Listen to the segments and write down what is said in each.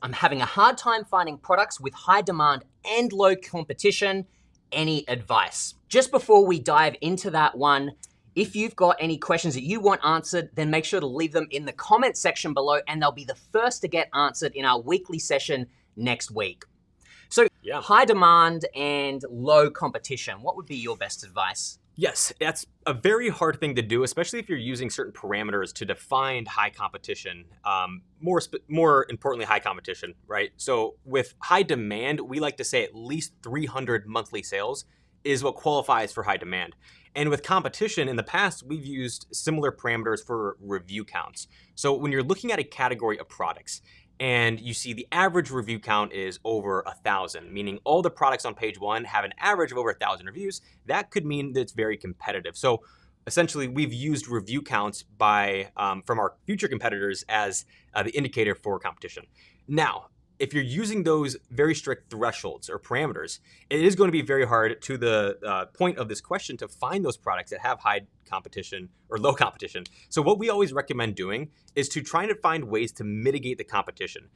I'm having a hard time finding products with high demand and low competition. Any advice? Just before we dive into that one, if you've got any questions that you want answered, then make sure to leave them in the comment section below and they'll be the first to get answered in our weekly session next week. So high demand and low competition, what would be your best advice? Yes, that's a very hard thing to do, especially if you're using certain parameters to define high competition, more importantly, high competition, right? So with high demand, we like to say at least 300 monthly sales is what qualifies for high demand. And with competition, in the past, we've used similar parameters for review counts. So when you're looking at a category of products, and you see the average review count is over 1,000, meaning all the products on page one have an average of over 1,000 reviews. That could mean that it's very competitive. So essentially, we've used review counts from our future competitors as the indicator for competition. Now, if you're using those very strict thresholds or parameters, it is going to be very hard, to the point of this question, to find those products that have high competition or low competition. So what we always recommend doing is to try to find ways to mitigate the competition.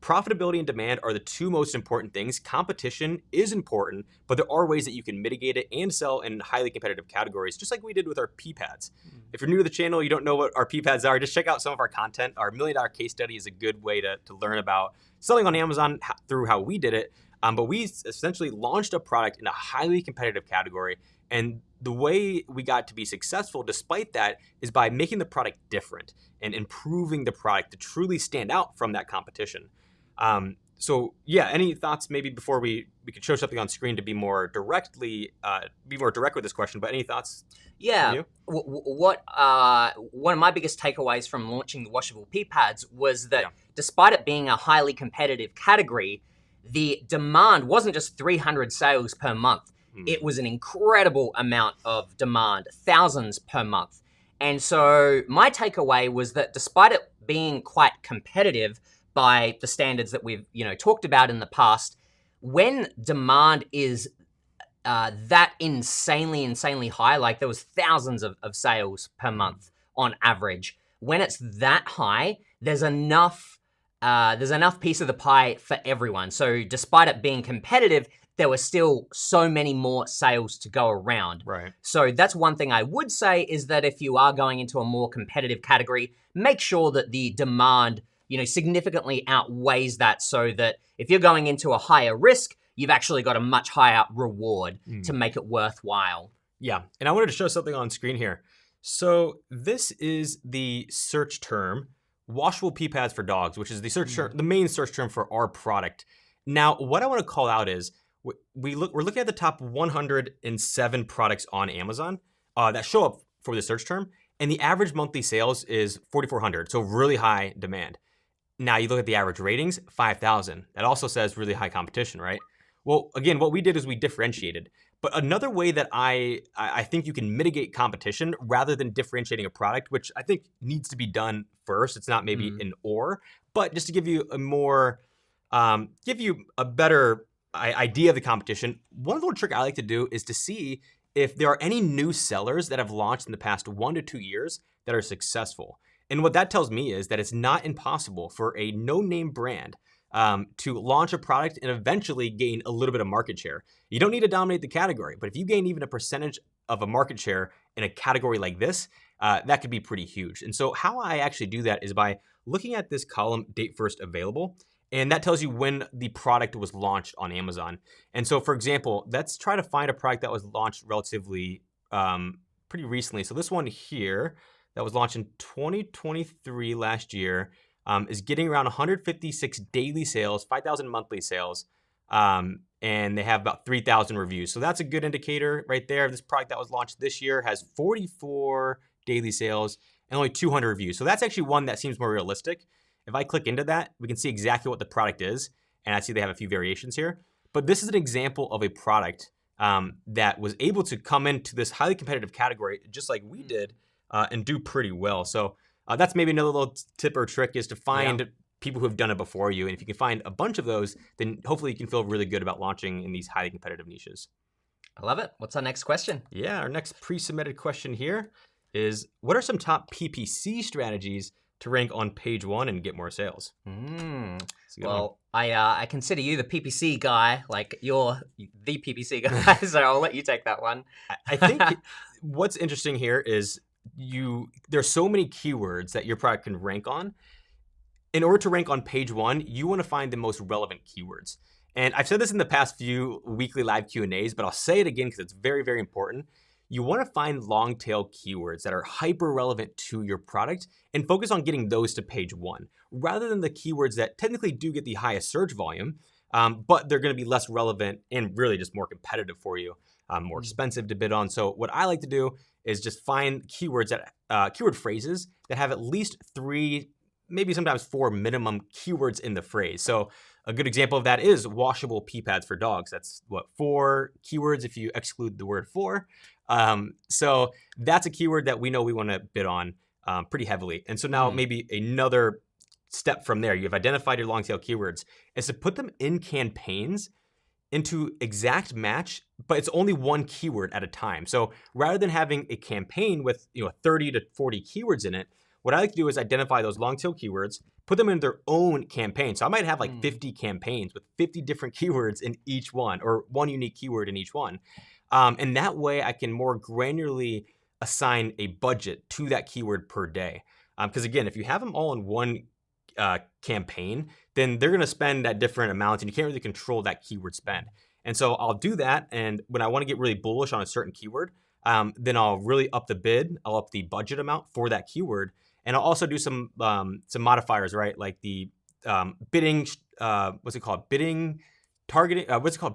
Profitability and demand are the two most important things. Competition is important, but there are ways that you can mitigate it and sell in highly competitive categories, just like we did with our PPADs. If you're new to the channel, you don't know what our PPADs are, just check out some of our content. Our $1 million case study is a good way to learn about selling on Amazon through how we did it. But we essentially launched a product in a highly competitive category. And the way we got to be successful despite that is by making the product different and improving the product to truly stand out from that competition. So yeah, any thoughts maybe before we could show something on screen to be more direct with this question, but any thoughts? Yeah, one of my biggest takeaways from launching the washable pee pads was that despite it being a highly competitive category, the demand wasn't just 300 sales per month. It was an incredible amount of demand, thousands per month. And so my takeaway was that despite it being quite competitive by the standards that we've talked about in the past, when demand is that insanely high, like there was thousands of sales per month on average, when it's that high, there's enough piece of the pie for everyone. So despite it being competitive, there were still so many more sales to go around. Right. So that's one thing I would say, is that if you are going into a more competitive category, make sure that the demand significantly outweighs that, so that if you're going into a higher risk, you've actually got a much higher reward to make it worthwhile. Yeah, and I wanted to show something on screen here. So this is the search term, washable pee pads for dogs, which is the search term, the main search term for our product. Now, what I want to call out is we're looking at the top 107 products on Amazon that show up for the search term, and the average monthly sales is 4,400, so really high demand. Now you look at the average ratings, 5,000. That also says really high competition, right? Well, again, what we did is we differentiated. But another way that I think you can mitigate competition rather than differentiating a product, which I think needs to be done first, it's not maybe an or, but just to give you a better idea of the competition, one little trick I like to do is to see if there are any new sellers that have launched in the past 1 to 2 years that are successful. And what that tells me is that it's not impossible for a no-name brand to launch a product and eventually gain a little bit of market share. You don't need to dominate the category, but if you gain even a percentage of a market share in a category like this, that could be pretty huge. And so how I actually do that is by looking at this column, date first available, and that tells you when the product was launched on Amazon. And so, for example, let's try to find a product that was launched relatively pretty recently. So this one here that was launched in 2023 last year is getting around 156 daily sales, 5,000 monthly sales, and they have about 3,000 reviews. So that's a good indicator right there. This product that was launched this year has 44 daily sales and only 200 reviews. So that's actually one that seems more realistic. If I click into that, we can see exactly what the product is. And I see they have a few variations here. But this is an example of a product that was able to come into this highly competitive category, just like we did, and do pretty well. So that's maybe another little tip or trick, is to find people who have done it before you. And if you can find a bunch of those, then hopefully you can feel really good about launching in these highly competitive niches. I love it. What's our next question? Yeah, our next pre-submitted question here is, what are some top PPC strategies to rank on page 1 and get more sales. It's a good one. Well, I consider you the PPC guy. Like, you're the PPC guy, so I'll let you take that one. I think what's interesting here is there's so many keywords that your product can rank on. In order to rank on page 1, you want to find the most relevant keywords. And I've said this in the past few weekly live Q&As, but I'll say it again because it's very, very important. You want to find long tail keywords that are hyper relevant to your product and focus on getting those to page 1 rather than the keywords that technically do get the highest search volume, but they're going to be less relevant and really just more competitive for you, more expensive to bid on. So what I like to do is just find keywords keyword phrases that have at least 3, maybe sometimes 4 minimum keywords in the phrase. So a good example of that is washable pee pads for dogs. That's 4 keywords if you exclude the word for. So that's a keyword that we know we want to bid on pretty heavily. And so now maybe another step from there, you've identified your long tail keywords, is to put them in campaigns into exact match, but it's only one keyword at a time. So rather than having a campaign with 30 to 40 keywords in it, what I like to do is identify those long tail keywords, put them in their own campaign. So I might have like 50 campaigns with 50 different keywords in each one, or one unique keyword in each one. And that way I can more granularly assign a budget to that keyword per day. Because again, if you have them all in one campaign, then they're going to spend at different amounts and you can't really control that keyword spend. And so I'll do that. And when I want to get really bullish on a certain keyword, then I'll really up the bid. I'll up the budget amount for that keyword. And I'll also do some modifiers, right? Like the bidding, what's it called? Bidding targeting,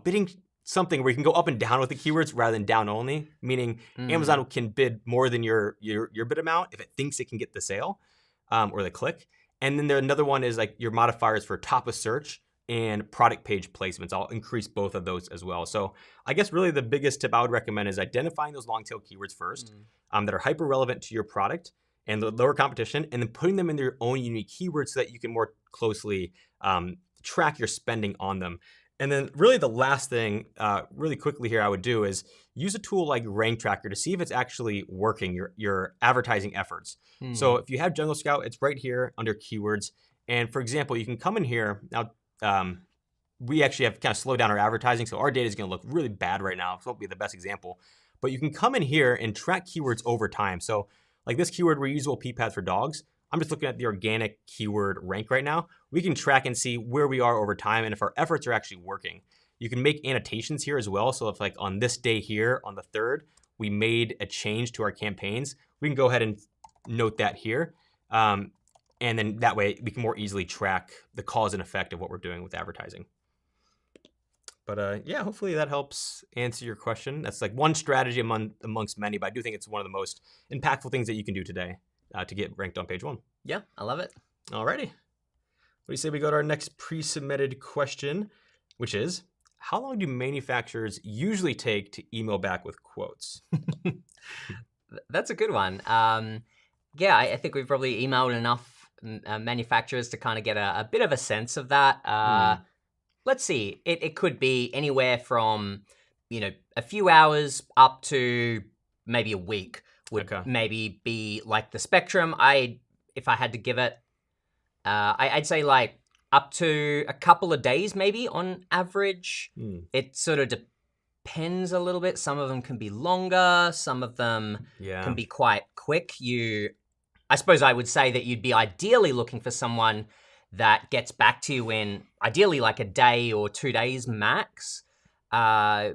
bidding something where you can go up and down with the keywords rather than down only, meaning Amazon can bid more than your bid amount if it thinks it can get the sale or the click. And then another one is like your modifiers for top of search and product page placements. I'll increase both of those as well. So I guess really the biggest tip I would recommend is identifying those long tail keywords first that are hyper relevant to your product and the lower competition, and then putting them in their own unique keywords so that you can more closely track your spending on them. And then really the last thing, really quickly here I would do is use a tool like Rank Tracker to see if it's actually working, your advertising efforts. So if you have Jungle Scout, it's right here under keywords. And for example, you can come in here. Now, we actually have kind of slowed down our advertising, so our data is going to look really bad right now. So it won't be the best example. But you can come in here and track keywords over time. So like this keyword, reusable pee pads for dogs. I'm just looking at the organic keyword rank right now. We can track and see where we are over time and if our efforts are actually working. You can make annotations here as well. So if like on this day here, on the 3rd, we made a change to our campaigns, we can go ahead and note that here. And then that way we can more easily track the cause and effect of what we're doing with advertising. But yeah, hopefully that helps answer your question. That's like one strategy amongst many, but I do think it's one of the most impactful things that you can do today to get ranked on page 1. Yeah, I love it. Alrighty. What do you say we go to our next pre-submitted question, which is, how long do manufacturers usually take to email back with quotes? That's a good one. Yeah, I think we've probably emailed enough manufacturers to kind of get a bit of a sense of that. Let's see. It could be anywhere from, a few hours up to maybe a week would maybe be like the spectrum. If I had to give it, I'd say like up to a couple of days maybe on average. It sort of depends a little bit. Some of them can be longer. Some of them can be quite quick. I suppose I would say that you'd be ideally looking for someone that gets back to you in ideally like a day or 2 days max. I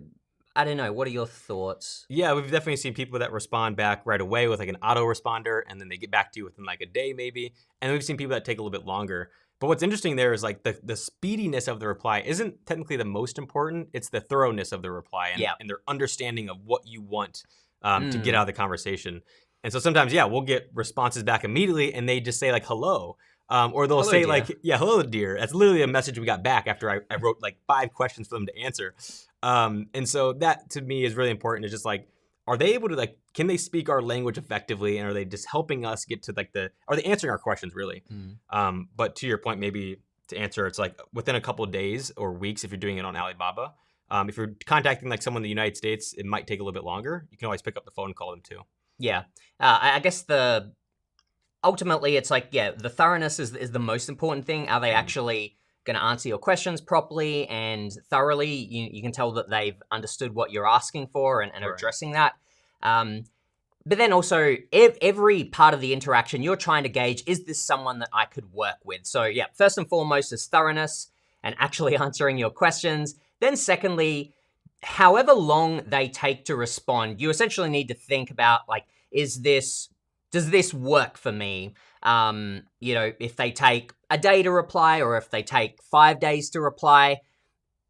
don't know. What are your thoughts? Yeah, we've definitely seen people that respond back right away with like an autoresponder, and then they get back to you within like a day maybe. And we've seen people that take a little bit longer. But what's interesting there is like the speediness of the reply isn't technically the most important. It's the thoroughness of the reply and their understanding of what you want to get out of the conversation. And so sometimes, we'll get responses back immediately, and they just say like, hello. Or they'll say dear. Like, hello, dear. That's literally a message we got back after I wrote like 5 questions for them to answer. And so that to me is really important. It's just like, are they able to like, can they speak our language effectively? And are they just helping us get to like are they answering our questions really? But to your point, maybe to answer, it's like within a couple of days or weeks if you're doing it on Alibaba. If you're contacting like someone in the United States, it might take a little bit longer. You can always pick up the phone and call them too. Yeah. I guess the ultimately, it's like, yeah, the thoroughness is the most important thing. Are they actually going to answer your questions properly and thoroughly? You can tell that they've understood what you're asking for and are addressing that. But then also, every part of the interaction, you're trying to gauge, is this someone that I could work with? So yeah, first and foremost is thoroughness and actually answering your questions. Then secondly, however long they take to respond, you essentially need to think about, like, does this work for me? If they take a day to reply or if they take 5 days to reply,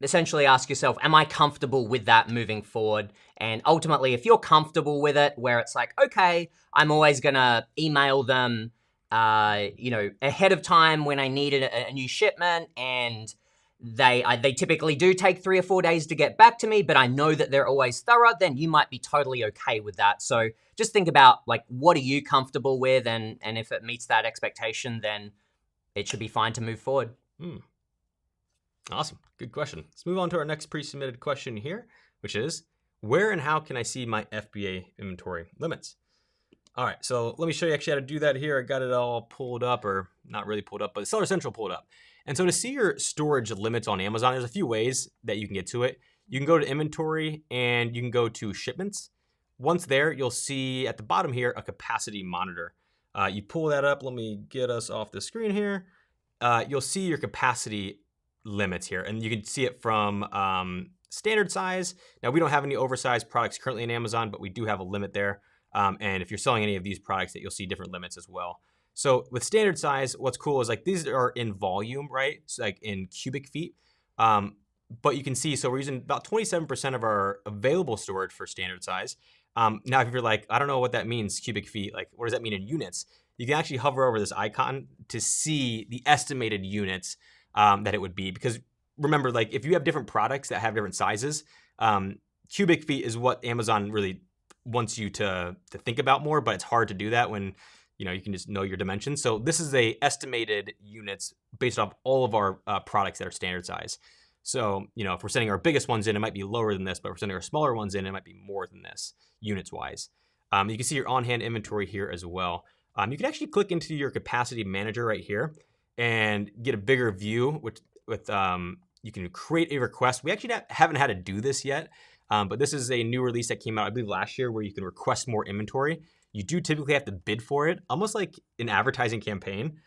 essentially ask yourself, am I comfortable with that moving forward? And ultimately, if you're comfortable with it, where it's like, okay, I'm always gonna email them, ahead of time when I need a new shipment, and they typically do take 3 or 4 days to get back to me, but I know that they're always thorough, then you might be totally okay with that. So just think about, like, what are you comfortable with, and if it meets that expectation, then it should be fine to move forward. Awesome. Good question. Let's move on to our next pre-submitted question here, which is, where and how can I see my FBA inventory limits? All right, so let me show you actually how to do that here. I got it all pulled up, or not really pulled up, but Seller Central pulled up. And so to see your storage limits on Amazon, there's a few ways that you can get to it. You can go to inventory and you can go to shipments. Once there, you'll see at the bottom here a capacity monitor. You pull that up. Let me get us off the screen here. You'll see your capacity limits here, and you can see it from standard size. Now, we don't have any oversized products currently in Amazon, but we do have a limit there. And if you're selling any of these products, that you'll see different limits as well. So with standard size, what's cool is, like, these are in volume, right? So like in cubic feet. But you can see, so we're using about 27% of our available storage for standard size. Now, if you're like, I don't know what that means, cubic feet, like, what does that mean in units? You can actually hover over this icon to see the estimated units that it would be. Because remember, like, if you have different products that have different sizes, cubic feet is what Amazon really wants you to think about more, but it's hard to do that when you can just know your dimensions. So this is a estimated units based off all of our products that are standard size. So if we're sending our biggest ones in, it might be lower than this, but if we're sending our smaller ones in, it might be more than this units wise. You can see your on-hand inventory here as well. You can actually click into your capacity manager right here and get a bigger view with you can create a request. We actually haven't had to do this yet, but this is a new release that came out, I believe, last year, where you can request more inventory. You do typically have to bid for it, almost like an advertising campaign.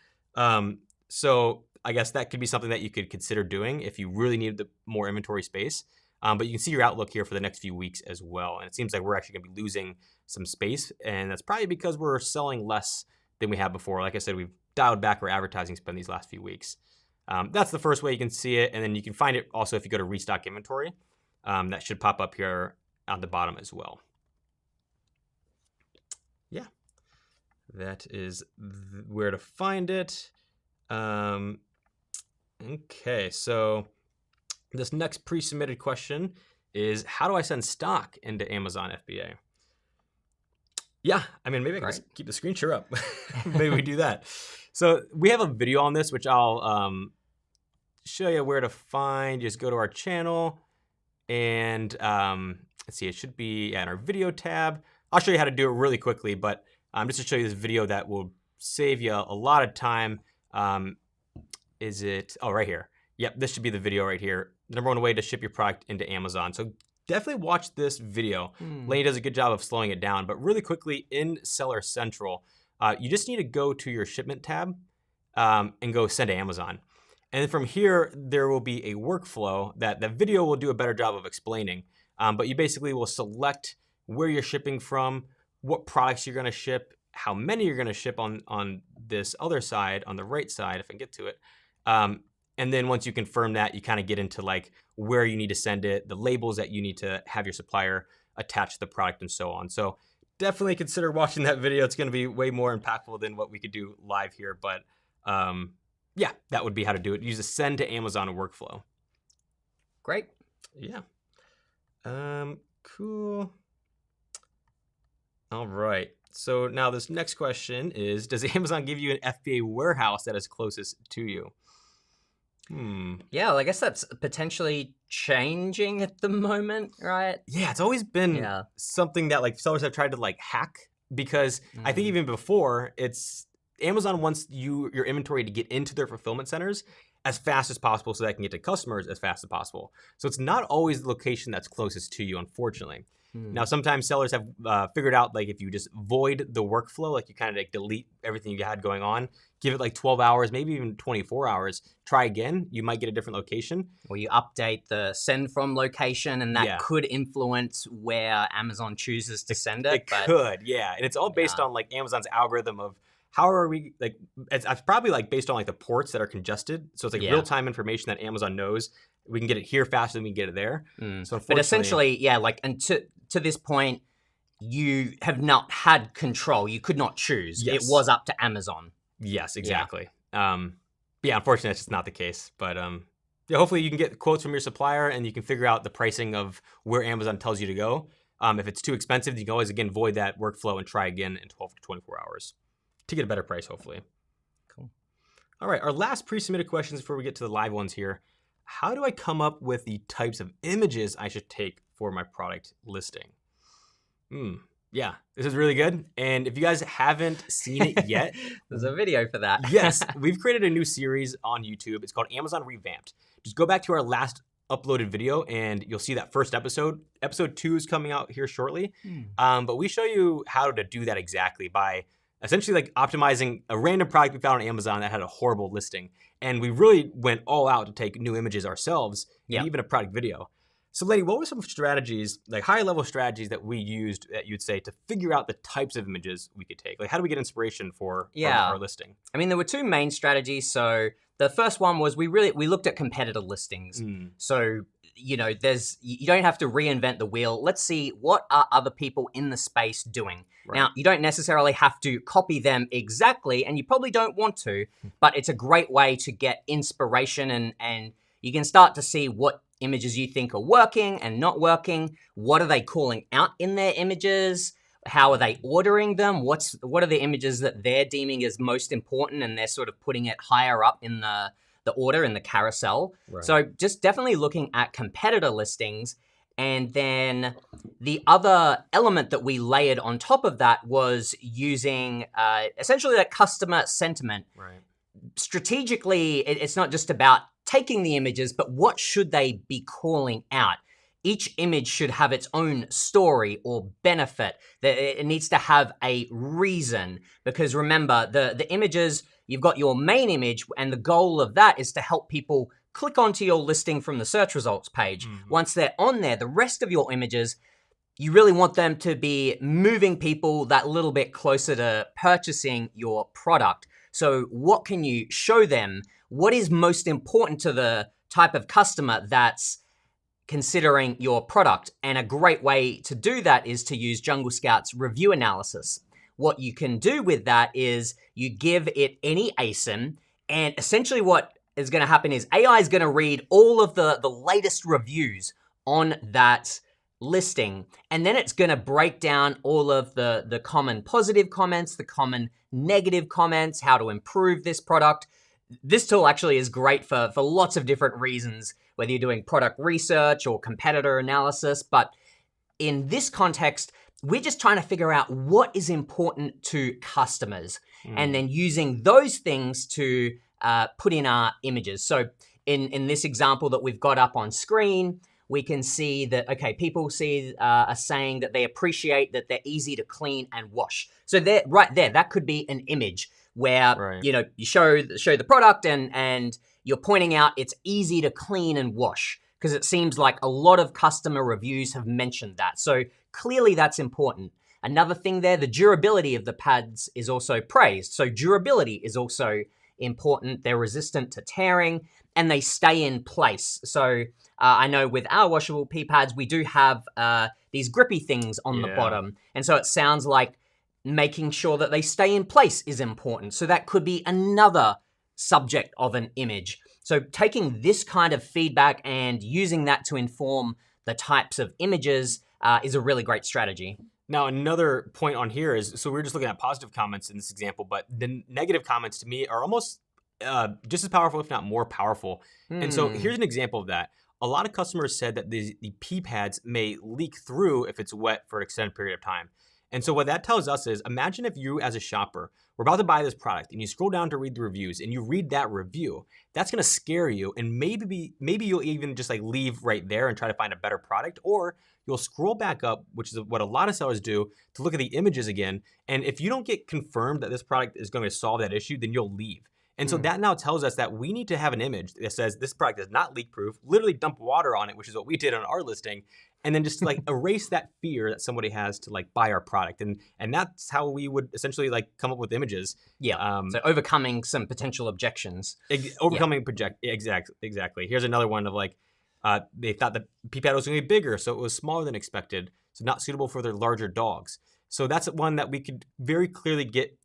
So I guess that could be something that you could consider doing if you really needed more inventory space. But you can see your outlook here for the next few weeks as well. And it seems like we're actually going to be losing some space. And that's probably because we're selling less than we have before. Like I said, we've dialed back our advertising spend these last few weeks. That's the first way you can see it. And then you can find it also if you go to restock inventory. That should pop up here on the bottom as well. Yeah, that is where to find it. Okay, so this next pre-submitted question is, how do I send stock into Amazon FBA? Yeah, I mean, maybe I can just keep the screen share up. Maybe we do that. So we have a video on this, which I'll show you where to find. Just go to our channel and let's see, it should be in our video tab. I'll show you how to do it really quickly, but just to show you this video that will save you a lot of time. Is it? Oh, right here. Yep, this should be the video right here. The number one way to ship your product into Amazon. So definitely watch this video. Lainey does a good job of slowing it down, but really quickly in Seller Central, you just need to go to your shipment tab and go send to Amazon. And then from here, there will be a workflow that the video will do a better job of explaining. But you basically will select where you're shipping from, what products you're going to ship, how many you're going to ship on this other side, on the right side, if I can get to it. And then once you confirm that, you kind of get into like where you need to send it, the labels that you need to have your supplier attach to the product, and so on. So definitely consider watching that video. It's going to be way more impactful than what we could do live here. But yeah, that would be how to do it. Use the send to Amazon workflow. Great. Yeah. Cool. All right. So now this next question is, does Amazon give you an FBA warehouse that is closest to you? Yeah, well, I guess that's potentially changing at the moment, right? Yeah, it's always been something that like sellers have tried to like hack, because I think even before it's Amazon wants your inventory to get into their fulfillment centers as fast as possible so that it can get to customers as fast as possible. So it's not always the location that's closest to you, unfortunately. Now, sometimes sellers have figured out, like, if you just void the workflow, like you kind of like delete everything you had going on, give it like 12 hours, maybe even 24 hours, try again, you might get a different location. Or you update the send from location, and that Yeah. could influence where Amazon chooses to send it. It could, yeah. And it's all based on like Amazon's algorithm of how are we, like, it's probably like based on like the ports that are congested. So it's like real-time information that Amazon knows. We can get it here faster than we can get it there. So But essentially, yeah, like, and to this point, you have not had control. You could not choose. Yes. It was up to Amazon. Yes, exactly. Yeah, unfortunately, that's just not the case. But yeah, hopefully you can get quotes from your supplier and you can figure out the pricing of where Amazon tells you to go. If it's too expensive, you can always, again, void that workflow and try again in 12 to 24 hours to get a better price, hopefully. Cool. All right, our last pre-submitted questions before we get to the live ones here. How do I come up with the types of images I should take for my product listing? Yeah, this is really good. And if you guys haven't seen it yet, there's a video for that. Yes, we've created a new series on YouTube. It's called Amazon Revamped. Just go back to our last uploaded video and you'll see that first episode. Episode 2 is coming out here shortly. But we show you how to do that exactly by essentially like optimizing a random product we found on Amazon that had a horrible listing. And we really went all out to take new images ourselves and even a product video. So, Lady, what were some strategies, like high-level strategies that we used that you'd say to figure out the types of images we could take? Like, how do we get inspiration for our listing? I mean, there were 2 main strategies. So the first one was we looked at competitor listings. So, you know, you don't have to reinvent the wheel. Let's see, what are other people in the space doing? Right. Now, you don't necessarily have to copy them exactly, and you probably don't want to, but it's a great way to get inspiration, and you can start to see what images you think are working and not working. What are they calling out in their images? How are they ordering them? What are the images that they're deeming as most important, and they're sort of putting it higher up in the order, in the carousel. Right. So just definitely looking at competitor listings. And then the other element that we layered on top of that was using essentially that customer sentiment. Right. Strategically, it's not just about taking the images, but what should they be calling out? Each image should have its own story or benefit. It needs to have a reason, because remember, the images, you've got your main image, and the goal of that is to help people click onto your listing from the search results page. Once they're on there, the rest of your images, you really want them to be moving people that little bit closer to purchasing your product. So what can you show them? What is most important to the type of customer that's considering your product? And a great way to do that is to use Jungle Scout's review analysis. What you can do with that is you give it any ASIN, and essentially what is going to happen is AI is going to read all of the latest reviews on that listing, and then it's going to break down all of the common positive comments, the common negative comments, how to improve this product. This tool actually is great for lots of different reasons, whether you're doing product research or competitor analysis. But in this context, we're just trying to figure out what is important to customers and then using those things to put in our images. So in this example that we've got up on screen, we can see that, okay, people are saying that they appreciate that they're easy to clean and wash. So right there, that could be an image where, you know, you show the product and you're pointing out it's easy to clean and wash, because it seems like a lot of customer reviews have mentioned that. So clearly that's important. Another thing there, the durability of the pads is also praised. So durability is also important. They're resistant to tearing and they stay in place. So I know with our washable pee pads, we do have these grippy things on the bottom. And so it sounds like making sure that they stay in place is important. So that could be another subject of an image. So taking this kind of feedback and using that to inform the types of images is a really great strategy. Now, another point on here is, so we're just looking at positive comments in this example, but the negative comments to me are almost just as powerful, if not more powerful. And so here's an example of that. A lot of customers said that the pee pads may leak through if it's wet for an extended period of time. And so what that tells us is, imagine if you as a shopper were about to buy this product and you scroll down to read the reviews and you read that review. That's going to scare you, and maybe you'll even just like leave right there and try to find a better product, or you'll scroll back up, which is what a lot of sellers do, to look at the images again. And if you don't get confirmed that this product is going to solve that issue, then you'll leave. And so that now tells us that we need to have an image that says this product is not leak proof, literally dump water on it, which is what we did on our listing, and then just like erase that fear that somebody has to like buy our product. And that's how we would essentially like come up with images. Yeah. So overcoming some potential objections. Exactly. Here's another one of like, they thought the pee pad was going to be bigger, so it was smaller than expected, so not suitable for their larger dogs. So that's one that we could very clearly get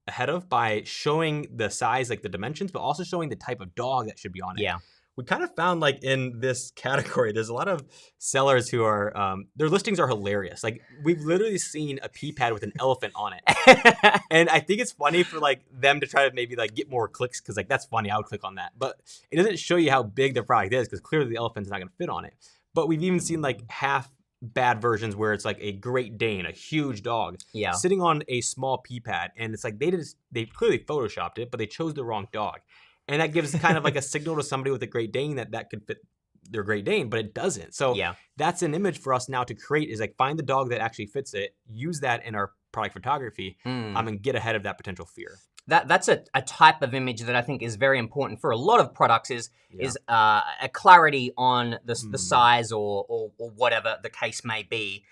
ahead of by showing the size, like the dimensions, but also showing the type of dog that should be on it. Yeah. We kind of found like in this category, there's a lot of sellers who are, their listings are hilarious. Like we've literally seen a pee pad with an elephant on it. And I think it's funny for like them to try to maybe like get more clicks, because like that's funny, I would click on that. But it doesn't show you how big the product is, because clearly the elephant's not going to fit on it. But we've even seen like half bad versions where it's like a Great Dane, a huge dog, sitting on a small pee pad, and it's like they clearly photoshopped it, but they chose the wrong dog. And that gives kind of like a signal to somebody with a Great Dane that could fit their Great Dane, but it doesn't. So that's an image for us now to create, is like find the dog that actually fits it, use that in our product photography, and get ahead of that potential fear. That's a type of image that I think is very important for a lot of products, is a clarity on the size or whatever the case may be.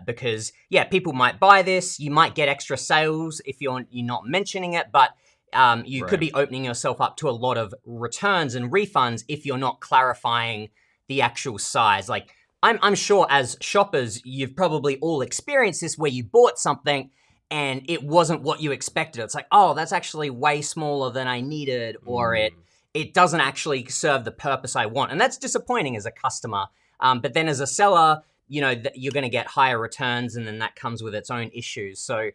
Because people might buy this, you might get extra sales if you're not mentioning it, but you could be opening yourself up to a lot of returns and refunds if you're not clarifying the actual size. Like I'm sure as shoppers, you've probably all experienced this, where you bought something and it wasn't what you expected. It's like, oh, that's actually way smaller than I needed, or it doesn't actually serve the purpose I want. And that's disappointing as a customer. But then as a seller, you're going to get higher returns, and then that comes with its own issues. So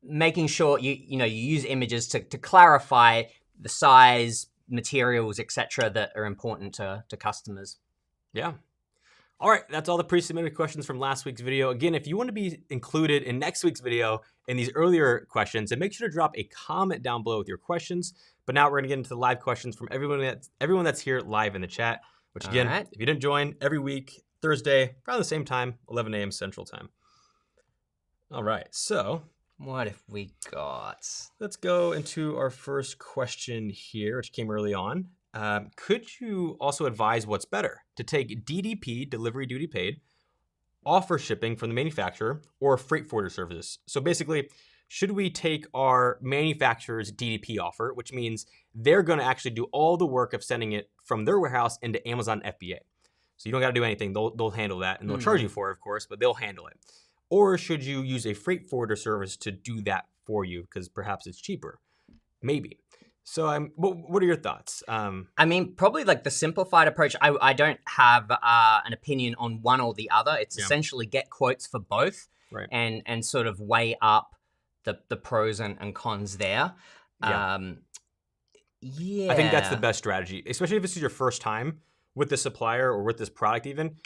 making sure you use images to clarify the size, materials, etc., that are important to customers. Yeah. All right, that's all the pre-submitted questions from last week's video. Again, if you want to be included in next week's video in these earlier questions, then make sure to drop a comment down below with your questions. But now we're going to get into the live questions from everyone that's here live in the chat, which again, if you didn't join, every week, Thursday, around the same time, 11 a.m. Central Time. All right, so what have we got? Let's go into our first question here, which came early on. Could you also advise what's better, to take DDP, delivery duty paid, offer shipping from the manufacturer, or freight forwarder services? So basically, should we take our manufacturer's DDP offer, which means they're going to actually do all the work of sending it from their warehouse into Amazon FBA? So you don't got to do anything. They'll handle that, and they'll charge you for it, of course, but they'll handle it. Or should you use a freight forwarder service to do that for you, because perhaps it's cheaper? Maybe. So what are your thoughts? I mean, probably like the simplified approach. I don't have an opinion on one or the other. It's essentially get quotes for both, and sort of weigh up the pros and cons there. I think that's the best strategy, especially if this is your first time with the supplier or with this product even.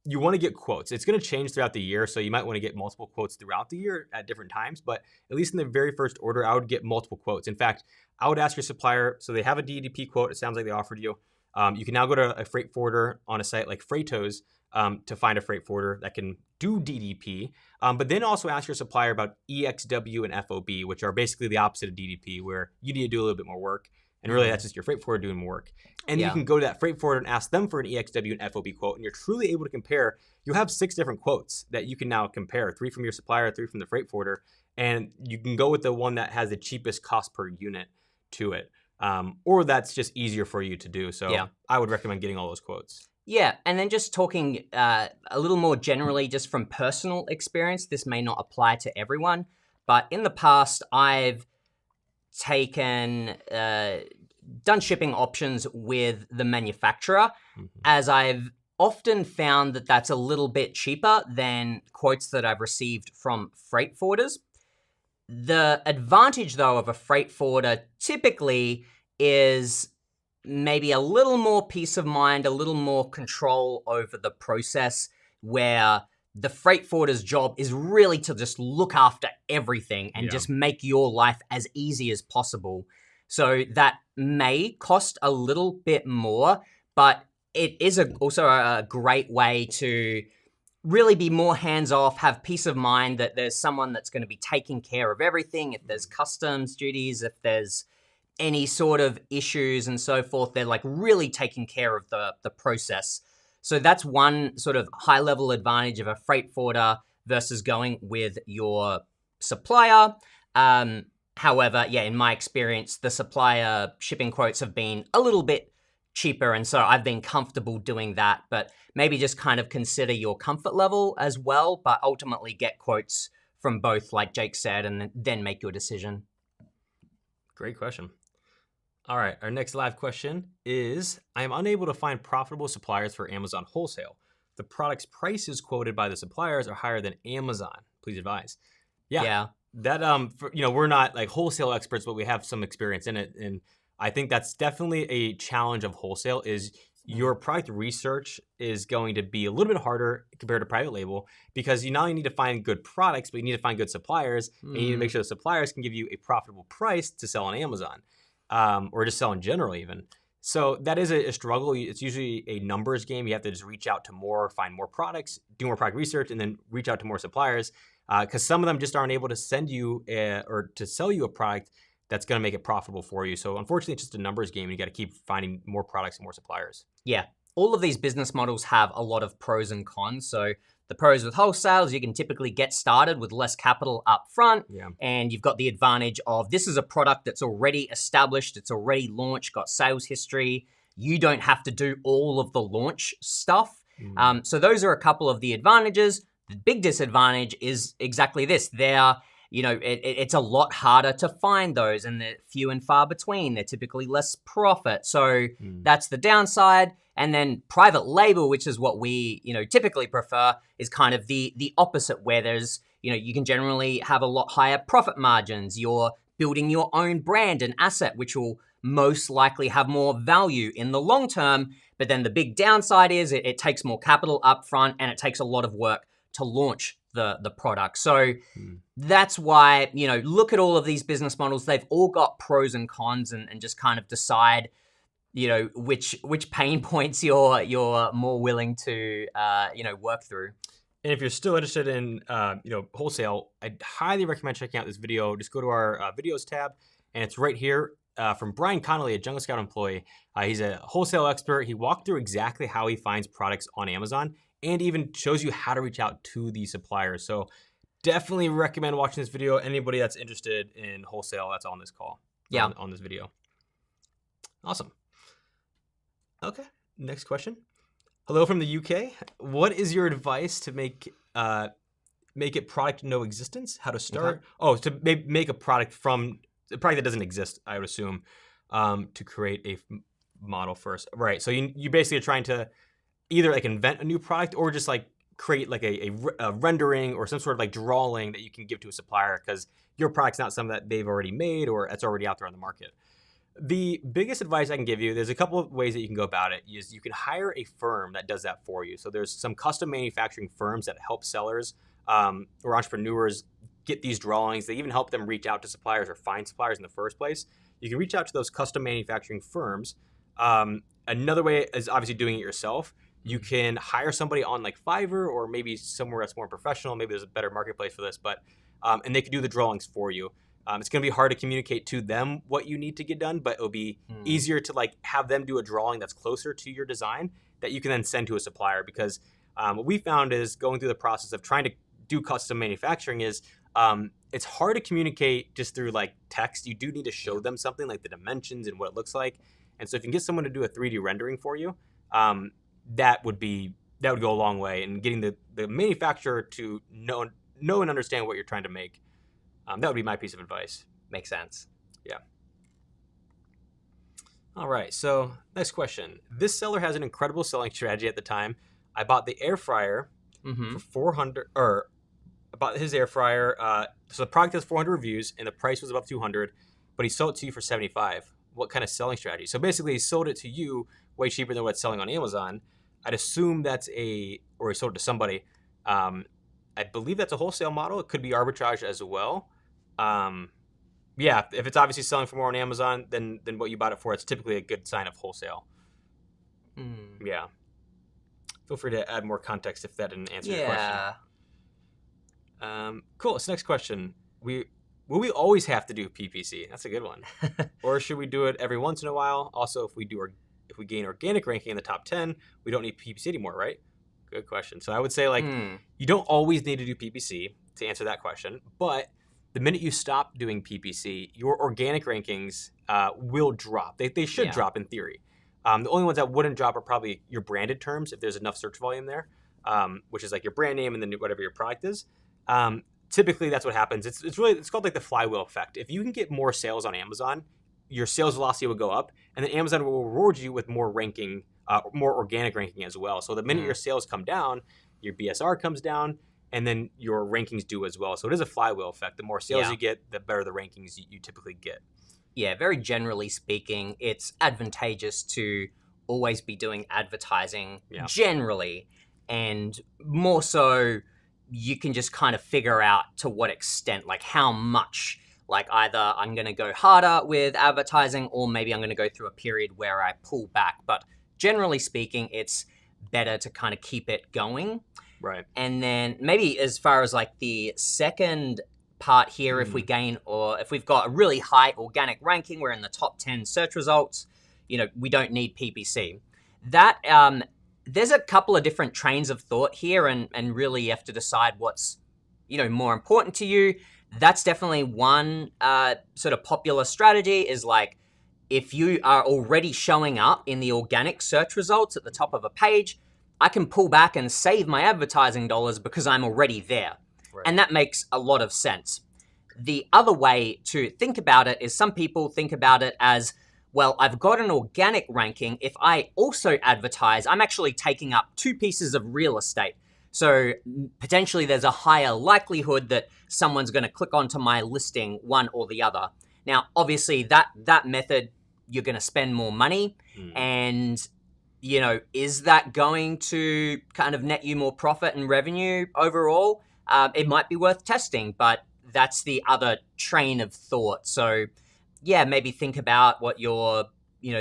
You want to get quotes. It's going to change throughout the year, so you might want to get multiple quotes throughout the year at different times, but at least in the very first order, I would get multiple quotes. In fact, I would ask your supplier, so they have a DDP quote, it sounds like they offered you. You can now go to a freight forwarder on a site like Freightos to find a freight forwarder that can do DDP, but then also ask your supplier about EXW and FOB, which are basically the opposite of DDP, where you need to do a little bit more work. And really, that's just your freight forwarder doing more work. And you can go to that freight forwarder and ask them for an EXW and FOB quote, and you're truly able to compare. You have 6 different quotes that you can now compare, 3 from your supplier, 3 from the freight forwarder, and you can go with the one that has the cheapest cost per unit to it. Or that's just easier for you to do. So I would recommend getting all those quotes. Yeah, and then just talking a little more generally, just from personal experience, this may not apply to everyone, but in the past, I've taken done shipping options with the manufacturer, as I've often found that that's a little bit cheaper than quotes that I've received from freight forwarders. The advantage, though, of a freight forwarder typically is maybe a little more peace of mind, a little more control over the process, where the freight forwarder's job is really to just look after everything and just make your life as easy as possible. So that may cost a little bit more, but it is also a great way to really be more hands-off, have peace of mind that there's someone that's going to be taking care of everything. If there's customs duties, if there's any sort of issues and so forth, they're like really taking care of the process. So that's one sort of high-level advantage of a freight forwarder versus going with your supplier. However, in my experience, the supplier shipping quotes have been a little bit cheaper, and so I've been comfortable doing that. But maybe just kind of consider your comfort level as well, but ultimately get quotes from both, like Jake said, and then make your decision. Great question. All right, our next live question is, I am unable to find profitable suppliers for Amazon Wholesale. The product's prices quoted by the suppliers are higher than Amazon. Please advise. Yeah. That we're not like wholesale experts, but we have some experience in it, and I think that's definitely a challenge of wholesale. Is your product research is going to be a little bit harder compared to private label, because you not only need to find good products, but you need to find good suppliers, and you need to make sure the suppliers can give you a profitable price to sell on Amazon, or just sell in general even. So that is a struggle. It's usually a numbers game. You have to just reach out to more, find more products, do more product research, and then reach out to more suppliers, because some of them just aren't able to send you or to sell you a product that's going to make it profitable for you. So unfortunately, it's just a numbers game. And you got to keep finding more products and more suppliers. Yeah. All of these business models have a lot of pros and cons. So the pros with wholesales, you can typically get started with less capital up front. Yeah. And you've got the advantage of this is a product that's already established. It's already launched, got sales history. You don't have to do all of the launch stuff. So those are a couple of the advantages. The big disadvantage is exactly this. It's a lot harder to find those, and they're few and far between. They're typically less profit. So that's the downside. And then private label, which is what we, typically prefer, is kind of the opposite, where there's, you can generally have a lot higher profit margins. You're building your own brand and asset, which will most likely have more value in the long term. But then the big downside is it takes more capital up front, and it takes a lot of work to launch the product. So that's why, look at all of these business models. They've all got pros and cons, and just kind of decide, which pain points you're more willing to, work through. And if you're still interested in, wholesale, I'd highly recommend checking out this video. Just go to our videos tab, and it's right here from Brian Connolly, a Jungle Scout employee. He's a wholesale expert. He walked through exactly how he finds products on Amazon, and even shows you how to reach out to the suppliers. So definitely recommend watching this video. Anybody that's interested in wholesale that's on this call, on this video. Awesome. Okay, next question. Hello from the UK. What is your advice to make it product no existence? How to start? To make a product from a product that doesn't exist, I would assume, to create a model first. Right, so you basically are trying to either like invent a new product, or just like create like a rendering or some sort of like drawing that you can give to a supplier, because your product's not something that they've already made or that's already out there on the market. The biggest advice I can give you, there's a couple of ways that you can go about it. Is you can hire a firm that does that for you. So there's some custom manufacturing firms that help sellers or entrepreneurs get these drawings. They even help them reach out to suppliers or find suppliers in the first place. You can reach out to those custom manufacturing firms. Another way is obviously doing it yourself. You can hire somebody on like Fiverr, or maybe somewhere that's more professional. Maybe there's a better marketplace for this, but and they can do the drawings for you. It's going to be hard to communicate to them what you need to get done, but it'll be easier to like have them do a drawing that's closer to your design that you can then send to a supplier. Because what we found is going through the process of trying to do custom manufacturing is it's hard to communicate just through like text. You do need to show them something like the dimensions and what it looks like. And so if you can get someone to do a 3D rendering for you, that would go a long way in getting the manufacturer to know and understand what you're trying to make. That would be my piece of advice. Makes sense. Yeah. All right, so next question. This seller has an incredible selling strategy at the time. I bought the air fryer for 400, or about his air fryer. So the product has 400 reviews and the price was above 200, but he sold it to you for 75. What kind of selling strategy? So basically he sold it to you way cheaper than what it's selling on Amazon. I'd assume or he sold it to somebody. I believe that's a wholesale model. It could be arbitrage as well. Yeah, if it's obviously selling for more on Amazon than what you bought it for, it's typically a good sign of wholesale. Yeah. Feel free to add more context if that didn't answer your question. Cool. This next question. Will we always have to do PPC? That's a good one. Or should we do it every once in a while? Also, if we gain organic ranking in the top 10, we don't need PPC anymore, right? Good question. So I would say you don't always need to do PPC to answer that question, but the minute you stop doing PPC, your organic rankings will drop. They should drop in theory. The only ones that wouldn't drop are probably your branded terms if there's enough search volume there, which is like your brand name and then whatever your product is. Typically, that's what happens. It's called like the flywheel effect. If you can get more sales on Amazon, your sales velocity will go up, and then Amazon will reward you with more ranking, more organic ranking as well. So the minute your sales come down, your BSR comes down, and then your rankings do as well. So it is a flywheel effect. The more sales you get, the better the rankings you typically get. Yeah, very generally speaking, it's advantageous to always be doing advertising generally, and more so you can just kind of figure out to what extent, like how much, like either I'm going to go harder with advertising or maybe I'm going to go through a period where I pull back. But generally speaking, it's better to kind of keep it going. Right. And then maybe as far as like the second part here, if we gain, or if we've got a really high organic ranking, we're in the top 10 search results, we don't need PPC. That there's a couple of different trains of thought here, and really you have to decide what's more important to you. That's definitely one sort of popular strategy, is like if you are already showing up in the organic search results at the top of a page, I can pull back and save my advertising dollars because I'm already there. Right. And that makes a lot of sense. The other way to think about it is some people think about it as, well, I've got an organic ranking. If I also advertise, I'm actually taking up two pieces of real estate. So potentially there's a higher likelihood that someone's going to click onto my listing, one or the other. Now, obviously that method, you're going to spend more money, and is that going to kind of net you more profit and revenue overall? It might be worth testing, but that's the other train of thought. So yeah, maybe think about what your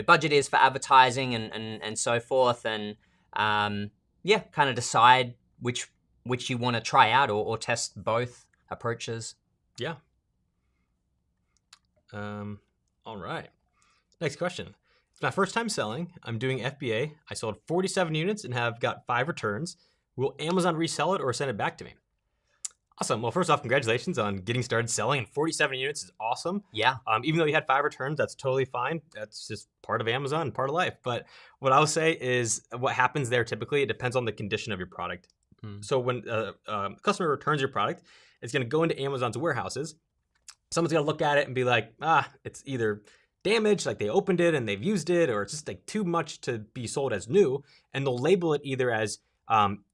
budget is for advertising and so forth, and kind of decide which you want to try out or test both approaches. Yeah. All right. Next question. It's my first time selling. I'm doing FBA. I sold 47 units and have got 5 returns. Will Amazon resell it or send it back to me? Awesome. Well, first off, congratulations on getting started selling. And 47 units is awesome. Yeah. Even though you had 5 returns, that's totally fine. That's just part of Amazon, part of life. But what I'll say is what happens there typically, it depends on the condition of your product. So when a customer returns your product, it's going to go into Amazon's warehouses. Someone's going to look at it and be like, it's either damaged, like they opened it and they've used it, or it's just like too much to be sold as new. And they'll label it either as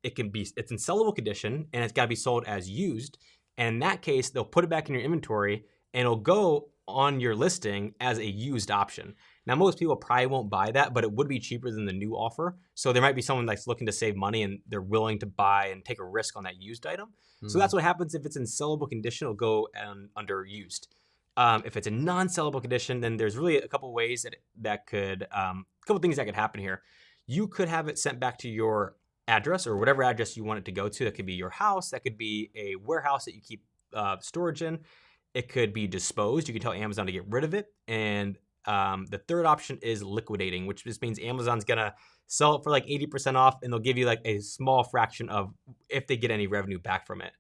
it's in sellable condition and it's got to be sold as used. And in that case, they'll put it back in your inventory and it'll go on your listing as a used option. Now, most people probably won't buy that, but it would be cheaper than the new offer. So there might be someone that's looking to save money and they're willing to buy and take a risk on that used item. So that's what happens if it's in sellable condition, it'll go under used. If it's a non-sellable condition, then there's really a couple ways that could, a couple things that could happen here. You could have it sent back to your address or whatever address you want it to go to. That could be your house. That could be a warehouse that you keep storage in. It could be disposed. You can tell Amazon to get rid of it. And the third option is liquidating, which just means Amazon's going to sell it for like 80% off, and they'll give you like a small fraction of if they get any revenue back from it.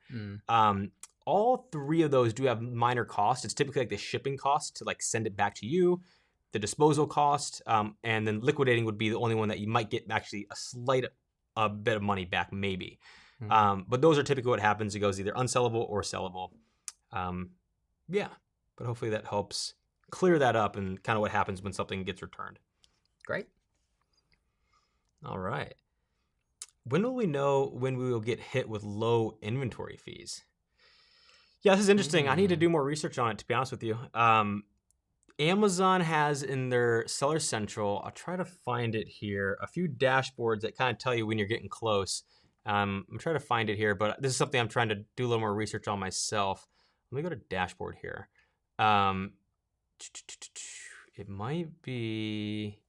All 3 of those do have minor costs. It's typically like the shipping cost to like send it back to you, the disposal cost, and then liquidating would be the only one that you might get actually a bit of money back maybe. But those are typically what happens. It goes either unsellable or sellable. But hopefully that helps clear that up and kind of what happens when something gets returned. Great. All right. When will we know when we will get hit with low inventory fees? Yeah, this is interesting. I need to do more research on it, to be honest with you. Amazon has in their Seller Central, I'll try to find it here, a few dashboards that kind of tell you when you're getting close. I'm trying to find it here, but this is something I'm trying to do a little more research on myself. Let me go to dashboard here. It might be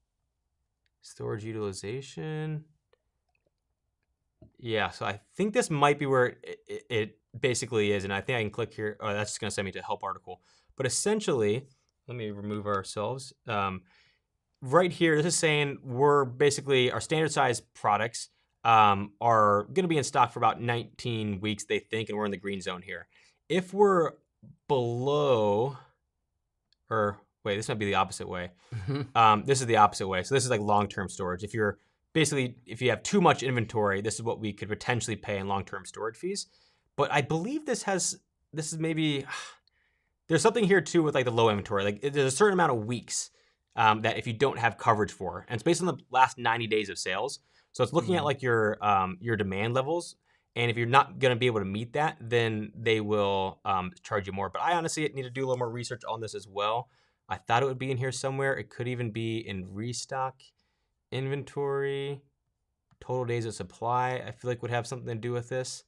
storage utilization. Yeah, so I think this might be where it basically is, and I think I can click here. Oh, that's just going to send me to help article. But essentially, let me remove ourselves. Right here, this is saying we're basically, our standard size products are going to be in stock for about 19 weeks, they think, and we're in the green zone here. If we're below, or wait, this might be the opposite way. This is the opposite way. So this is like long-term storage. If you have too much inventory, this is what we could potentially pay in long-term storage fees. But I believe this is maybe, there's something here too with like the low inventory. Like there's a certain amount of weeks that if you don't have coverage for, and it's based on the last 90 days of sales. So it's looking at like your demand levels. And if you're not going to be able to meet that, then they will charge you more. But I honestly need to do a little more research on this as well. I thought it would be in here somewhere. It could even be in restock, inventory, total days of supply. I feel like would have something to do with this.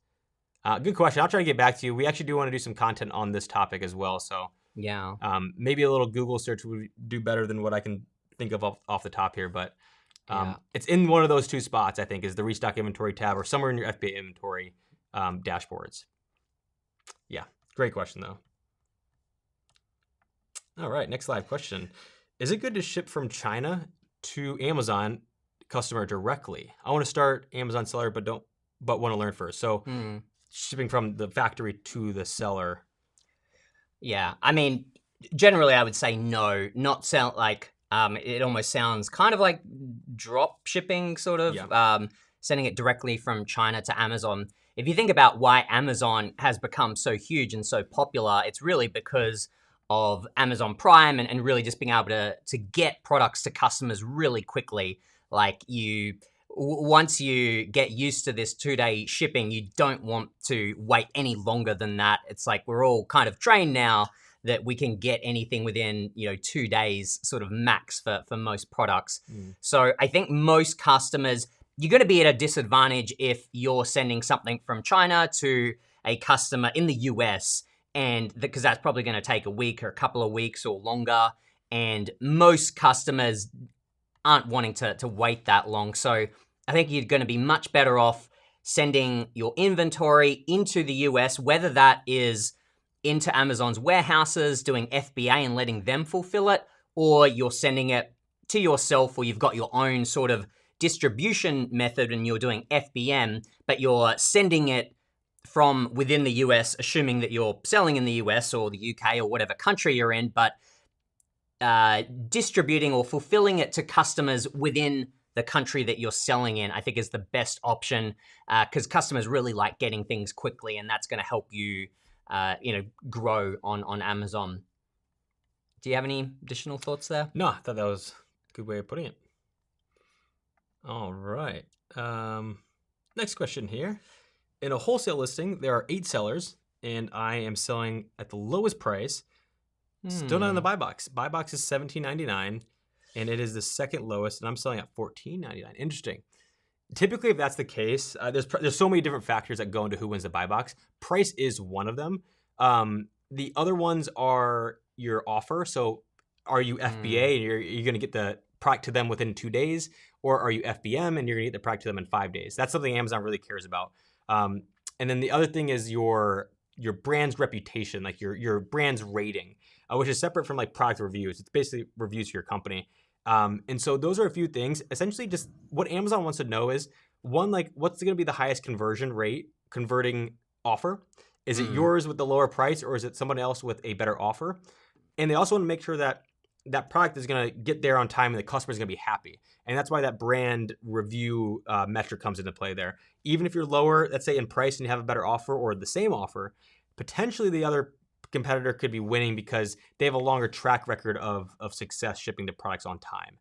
Good question. I'll try to get back to you. We actually do want to do some content on this topic as well. So yeah, maybe a little Google search would do better than what I can think of off the top here. But it's in one of those two spots, I think, is the restock inventory tab or somewhere in your FBA inventory dashboards. Yeah, great question, though. All right, next live question. Is it good to ship from China to Amazon customer directly? I want to start Amazon seller, but want to learn first. So shipping from the factory to the seller. Yeah, I mean, generally I would say no, not sound like, it almost sounds kind of like drop shipping, sort of, sending it directly from China to Amazon. If you think about why Amazon has become so huge and so popular, it's really because of Amazon Prime and really just being able to get products to customers really quickly. Like once you get used to this 2-day shipping, you don't want to wait any longer than that. It's like we're all kind of trained now that we can get anything within 2 days, sort of max for most products. So I think most customers, you're going to be at a disadvantage if you're sending something from China to a customer in the US, and because that's probably going to take a week or a couple of weeks or longer, and most customers aren't wanting to wait that long. So I think you're going to be much better off sending your inventory into the US, whether that is into Amazon's warehouses, doing FBA and letting them fulfill it, or you're sending it to yourself, or you've got your own sort of distribution method and you're doing FBM, but you're sending it from within the US, assuming that you're selling in the US or the UK or whatever country you're in, but distributing or fulfilling it to customers within the country that you're selling in, I think is the best option, because customers really like getting things quickly, and that's going to help you, grow on Amazon. Do you have any additional thoughts there? No, I thought that was a good way of putting it. All right. Next question here. In a wholesale listing, there are 8 sellers, and I am selling at the lowest price. Still not in the buy box. Buy box is $17.99, and it is the second lowest, and I'm selling at $14.99. Interesting. Typically, if that's the case, there's so many different factors that go into who wins the buy box. Price is one of them. The other ones are your offer. So are you FBA and you're going to get the product to them within 2 days, or are you FBM and you're going to get the product to them in 5 days? That's something Amazon really cares about. And then the other thing is your brand's reputation, like your brand's rating, which is separate from like product reviews. It's basically reviews for your company. And so those are a few things. Essentially, just what Amazon wants to know is, one, like what's going to be the highest converting offer? Is it yours with the lower price, or is it someone else with a better offer? And they also want to make sure that that product is going to get there on time and the customer is going to be happy. And that's why that brand review metric comes into play there. Even if you're lower, let's say in price, and you have a better offer or the same offer, potentially the other competitor could be winning because they have a longer track record of success shipping the products on time.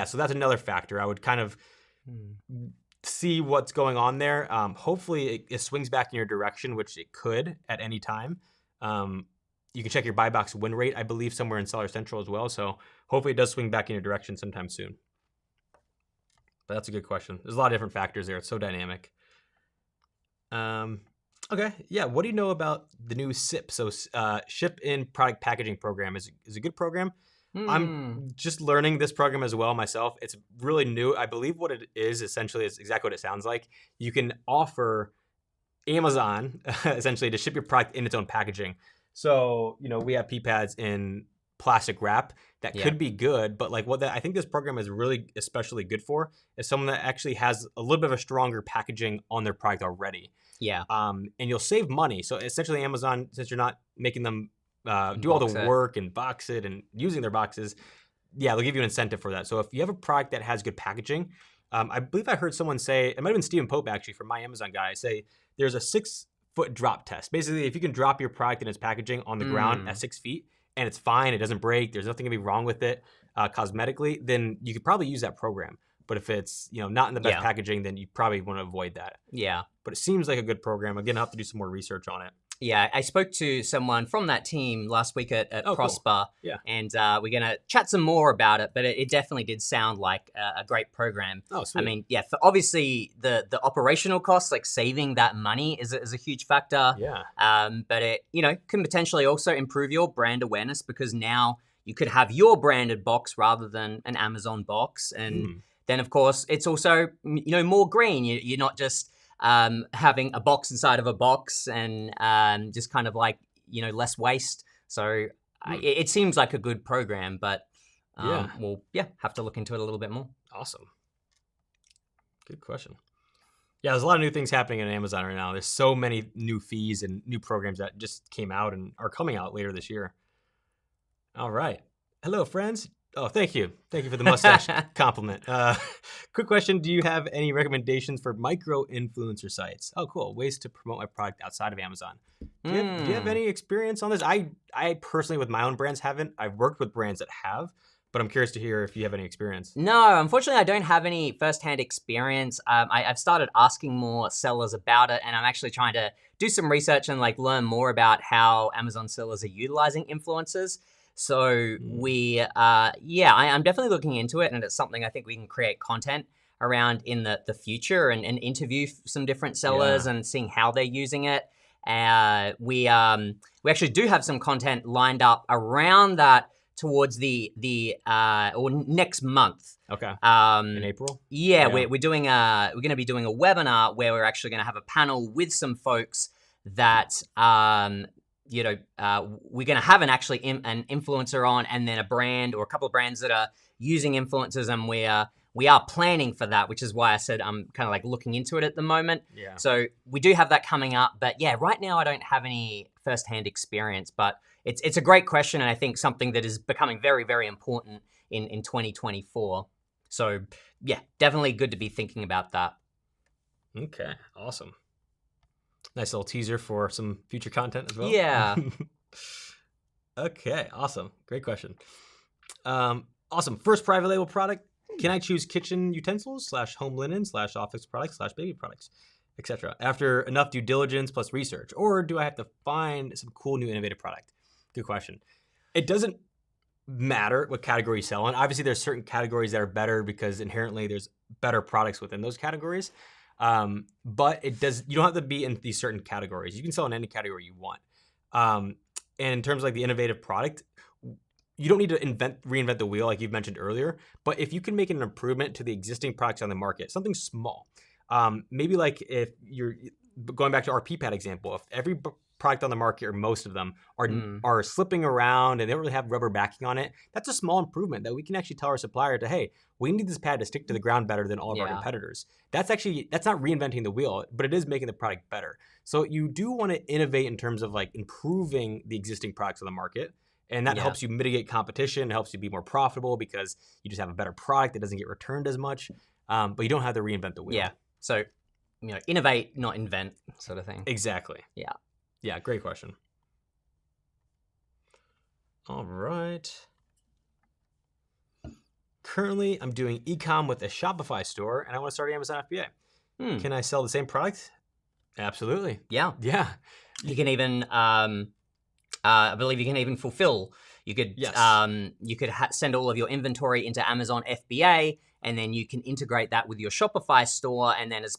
So that's another factor. I would kind of see what's going on there. Hopefully it swings back in your direction, which it could at any time. You can check your buy box win rate, I believe, somewhere in Seller Central as well. So hopefully it does swing back in your direction sometime soon. That's a good question. There's a lot of different factors there. It's so dynamic. Okay, yeah. What do you know about the new SIP? So Ship in Product Packaging Program is a good program. I'm just learning this program as well myself. It's really new. I believe what it is essentially is exactly what it sounds like. You can offer Amazon essentially to ship your product in its own packaging. So, we have pee pads in plastic wrap that could be good, but like I think this program is really especially good for is someone that actually has a little bit of a stronger packaging on their product already. Yeah. And you'll save money. So essentially Amazon, since you're not making them do all the work and box it and using their boxes, they'll give you an incentive for that. So if you have a product that has good packaging, I believe I heard someone say, it might have been Stephen Pope actually from My Amazon Guy, say there's a 6-foot drop test. Basically, if you can drop your product and its packaging on the ground at 6 feet and it's fine, it doesn't break, there's nothing to be wrong with it cosmetically, then you could probably use that program. But if it's not in the best packaging, then you probably want to avoid that. Yeah. But it seems like a good program. Again, I'll have to do some more research on it. Yeah, I spoke to someone from that team last week at Prosper, cool. Yeah. And we're going to chat some more about it, but it definitely did sound like a great program. Oh, sweet. I mean, obviously the operational costs, like saving that money is a huge factor. Yeah. But it, can potentially also improve your brand awareness because now you could have your branded box rather than an Amazon box. And then, of course, it's also, more green. You're not just having a box inside of a box and just kind of like, less waste. So it seems like a good program, but we'll have to look into it a little bit more. Awesome. Good question. Yeah, there's a lot of new things happening on Amazon right now. There's so many new fees and new programs that just came out and are coming out later this year. All right. Hello, friends. Oh, thank you. Thank you for the mustache compliment. Quick question. Do you have any recommendations for micro-influencer sites? Oh, cool. Ways to promote my product outside of Amazon. Do you have any experience on this? I personally, with my own brands, haven't. I've worked with brands that have, but I'm curious to hear if you have any experience. No, unfortunately, I don't have any firsthand experience. I've started asking more sellers about it, and I'm actually trying to do some research and learn more about how Amazon sellers are utilizing influencers. So I'm definitely looking into it, and it's something I think we can create content around in the future and interview some different sellers and seeing how they're using it. We actually do have some content lined up around that towards the or next month. Okay. In April? Yeah, we're going to be doing a webinar where we're actually going to have a panel with some folks that we're going to have an influencer on, and then a brand or a couple of brands that are using influencers, and we are planning for that, which is why I said I'm kind of looking into it at the moment. Yeah. So we do have that coming up, but right now I don't have any firsthand experience, but it's a great question, and I think something that is becoming very, very important in 2024. So definitely good to be thinking about that. Okay, awesome. Nice little teaser for some future content as well. Yeah. Okay, awesome. Great question. Awesome. First private label product. Can I choose kitchen utensils / home linen / office products / baby products, etc. after enough due diligence plus research? Or do I have to find some cool new innovative product? Good question. It doesn't matter what category you sell in. Obviously, there's certain categories that are better because inherently there's better products within those categories. But you don't have to be in these certain categories. You can sell in any category you want. And in terms of the innovative product, you don't need to reinvent the wheel like you've mentioned earlier. But if you can make an improvement to the existing products on the market, something small, maybe if you're going back to our PPAD example, if every product on the market, or most of them, are slipping around and they don't really have rubber backing on it, that's a small improvement that we can actually tell our supplier to, hey, we need this pad to stick to the ground better than all of our competitors. That's not reinventing the wheel, but it is making the product better. So you do want to innovate in terms of improving the existing products on the market. And that helps you mitigate competition, helps you be more profitable because you just have a better product that doesn't get returned as much, but you don't have to reinvent the wheel. Yeah. So, innovate, not invent, sort of thing. Exactly. Yeah. Yeah, great question. All right. Currently, I'm doing e-com with a Shopify store, and I want to start an Amazon FBA. Can I sell the same product? Absolutely. Yeah. Yeah. You can even, I believe you can even fulfill You could Yes. send all of your inventory into Amazon FBA, and then you can integrate that with your Shopify store, and then as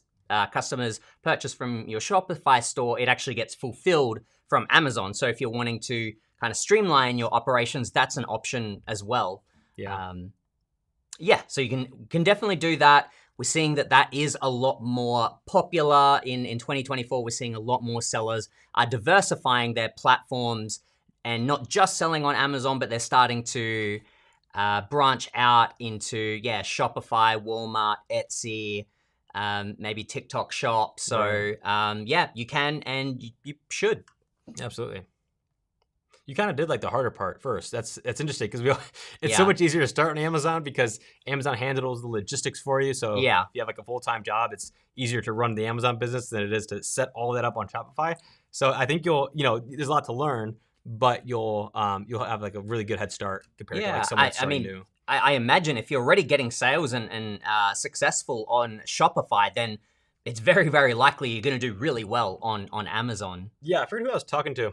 customers purchase from your Shopify store, it actually gets fulfilled from Amazon. So if you're wanting to kind of streamline your operations, that's an option as well. Yeah. So you can definitely do that. We're seeing that is a lot more popular in 2024. We're seeing a lot more sellers are diversifying their platforms and not just selling on Amazon, but they're starting to branch out into Shopify, Walmart, Etsy, maybe TikTok Shop. So you can and you should. Absolutely. You kind of did like the harder part first. That's interesting because it's so much easier to start on Amazon because Amazon handles the logistics for you. So if you have like a full-time job, it's easier to run the Amazon business than it is to set all that up on Shopify. So I think there's a lot to learn, but you'll have like a really good head start compared to like someone starting new. I imagine if you're already getting sales and successful on Shopify, then it's very, very likely you're going to do really well on Amazon. Yeah, I forget who I was talking to,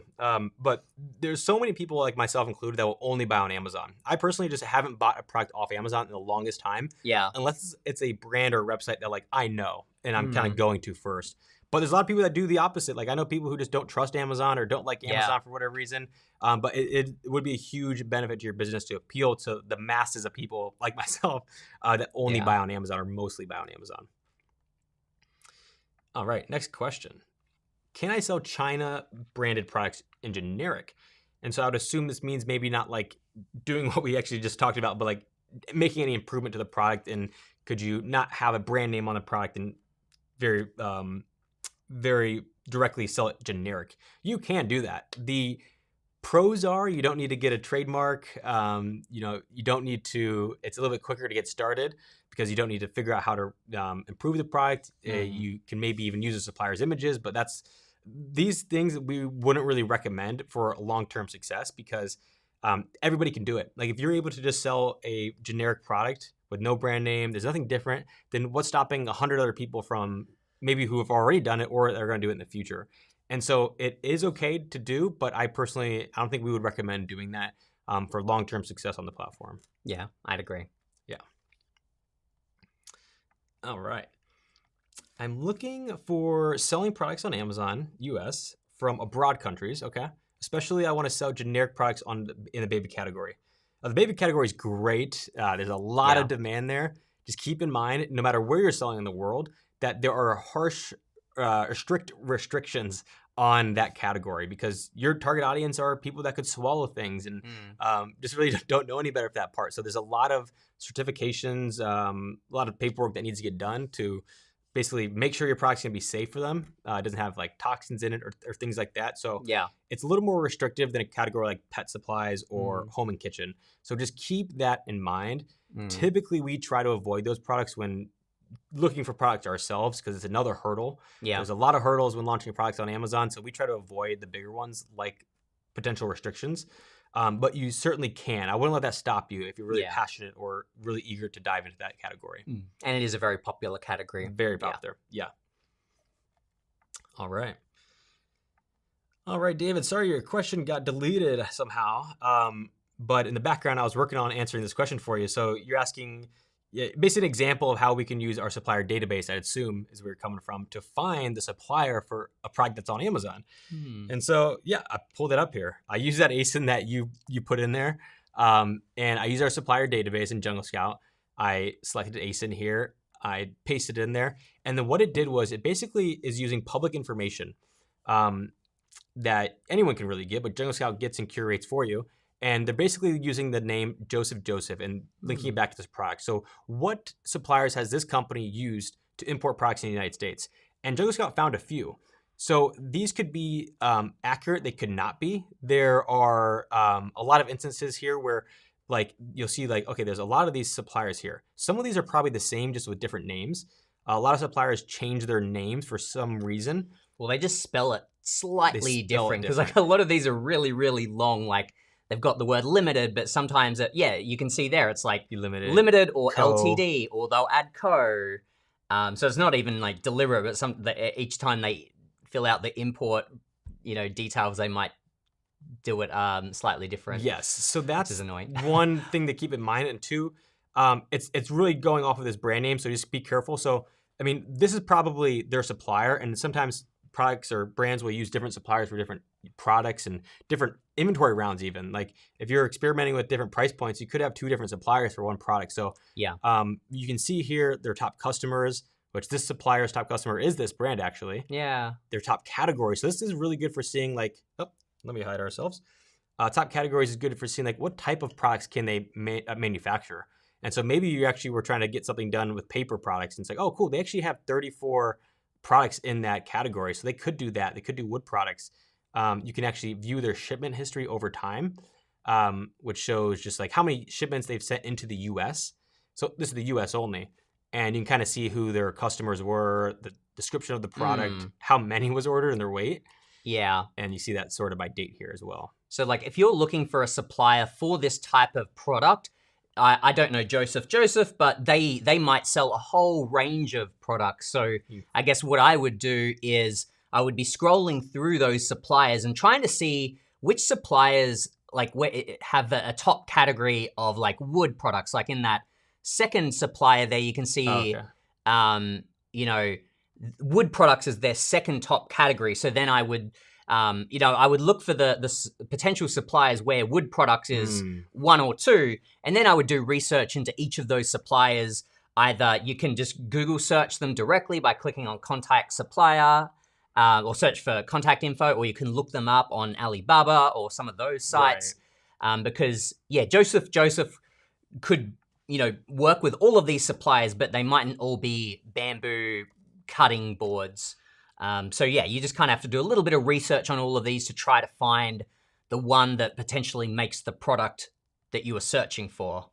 but there's so many people like myself included that will only buy on Amazon. I personally just haven't bought a product off Amazon in the longest time. Yeah. Unless it's a brand or website that like I know and I'm kind of going to first. But there's a lot of people that do the opposite. Like I know people who just don't trust Amazon or don't like Amazon for whatever reason. But it would be a huge benefit to your business to appeal to the masses of people like myself that only buy on Amazon or mostly buy on Amazon. All right, next question. Can I sell China branded products in generic? And so I would assume this means maybe not like doing what we actually just talked about, but like making any improvement to the product. And could you not have a brand name on the product and very, very directly sell it generic? You can do that. The pros are you don't need to get a trademark. You don't need to, it's a little bit quicker to get started because you don't need to figure out how to improve the product. You can maybe even use a supplier's images, but these things that we wouldn't really recommend for long-term success because everybody can do it. Like if you're able to just sell a generic product with no brand name, there's nothing different, then what's stopping 100 other people from maybe who have already done it or are going to do it in the future? And so it is okay to do, but I don't think we would recommend doing that for long-term success on the platform. Yeah, I'd agree. Yeah. All right. I'm looking for selling products on Amazon US from abroad countries, okay? Especially I want to sell generic products in the baby category. The baby category is great. There's a lot of demand there. Just keep in mind, no matter where you're selling in the world, that there are harsh, strict restrictions on that category because your target audience are people that could swallow things and just really don't know any better for that part. So there's a lot of certifications, a lot of paperwork that needs to get done to basically make sure your product's gonna be safe for them. It doesn't have like toxins in it or things like that. So it's a little more restrictive than a category like pet supplies or home and kitchen. So just keep that in mind. Typically we try to avoid those products when looking for products ourselves because it's another hurdle. There's a lot of hurdles when launching products on Amazon, so we try to avoid the bigger ones like potential restrictions. But you certainly can. I wouldn't let that stop you if you're really passionate or really eager to dive into that category. And it is a very popular category. Very popular. Yeah. All right, David. Sorry your question got deleted somehow. But in the background, I was working on answering this question for you. So you're asking basically an example of how we can use our supplier database, I'd assume is where you're coming from, to find the supplier for a product that's on Amazon. And so, I pulled it up here. I use that ASIN that you put in there. And I use our supplier database in Jungle Scout. I selected ASIN here. I pasted it in there. And then what it did was it basically is using public information that anyone can really get, but Jungle Scout gets and curates for you. And they're basically using the name Joseph and linking it back to this product. So what suppliers has this company used to import products in the United States? And Jungle Scout found a few. So these could be accurate. They could not be. There are a lot of instances here where like you'll see like, okay, there's a lot of these suppliers here. Some of these are probably the same, just with different names. A lot of suppliers change their names for some reason. Well, they just spell it slightly different because like a lot of these are really, really long. Like they've got the word limited, but sometimes you can see there it's like limited or co. LTD, or they'll add co. So it's not even like deliberate, but each time they fill out the import, details, they might do it slightly different. Yes, so Which that's is annoying. one thing to keep in mind. And two, it's really going off of this brand name, so just be careful. So, I mean, this is probably their supplier, and sometimes products or brands will use different suppliers for different products and different inventory rounds even. Like if you're experimenting with different price points, you could have 2 different suppliers for one product. So Yeah. you can see here their top customers, which this supplier's top customer is this brand actually. Yeah. Their top categories. So this is really good for seeing like, oh, let me hide ourselves. Top categories is good for seeing like what type of products can they manufacture. And so maybe you actually were trying to get something done with paper products, and it's like, oh, cool, they actually have 34 products in that category. So they could do that. They could do wood products. You can actually view their shipment history over time, which shows just like how many shipments they've sent into the US. So this is the US only. And you can kind of see who their customers were, the description of the product, how many was ordered, and their weight. Yeah. And you see that sorted by date here as well. So like if you're looking for a supplier for this type of product, I don't know Joseph, but they might sell a whole range of products. So I guess what I would do is I would be scrolling through those suppliers and trying to see which suppliers like have a top category of like wood products. Like in that second supplier there, you can see, you know, wood products is their second top category. So then I would, you know, I would look for the potential suppliers where wood products is 1 or 2, and then I would do research into each of those suppliers. Either you can just Google search them directly by clicking on contact supplier, or search for contact info, or you can look them up on Alibaba or some of those sites. Right. Because yeah, Joseph could, you know, work with all of these suppliers, but they mightn't all be bamboo cutting boards. So yeah, you just kind of have to do a little bit of research on all of these to try to find the one that potentially makes the product that you are searching for.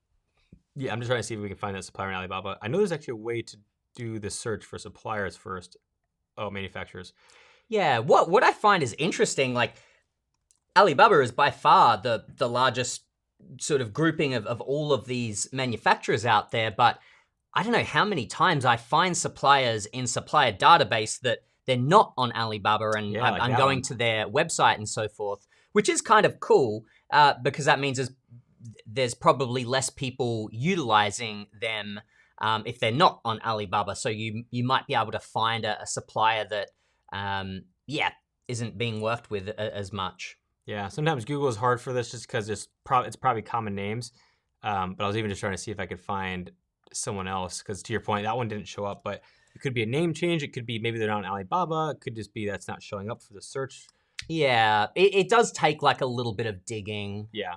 Yeah, I'm just trying to see if we can find that supplier in Alibaba. I know there's actually a way to do the search for suppliers first. Oh, manufacturers. Yeah, what I find is interesting, like Alibaba is by far the largest sort of grouping of all of these manufacturers out there, but I don't know how many times I find suppliers in Supplier Database that they're not on Alibaba, and I'm going to their website and so forth, which is kind of cool because that means there's probably less people utilizing them if they're not on Alibaba. So you might be able to find a supplier that, isn't being worked with as much. Yeah, sometimes Google is hard for this just because it's probably common names. But I was even just trying to see if I could find someone else, because to your point, that one didn't show up, but it could be a name change. It could be maybe they're not on Alibaba. It could just be that's not showing up for the search. Yeah, it does take like a little bit of digging. Yeah.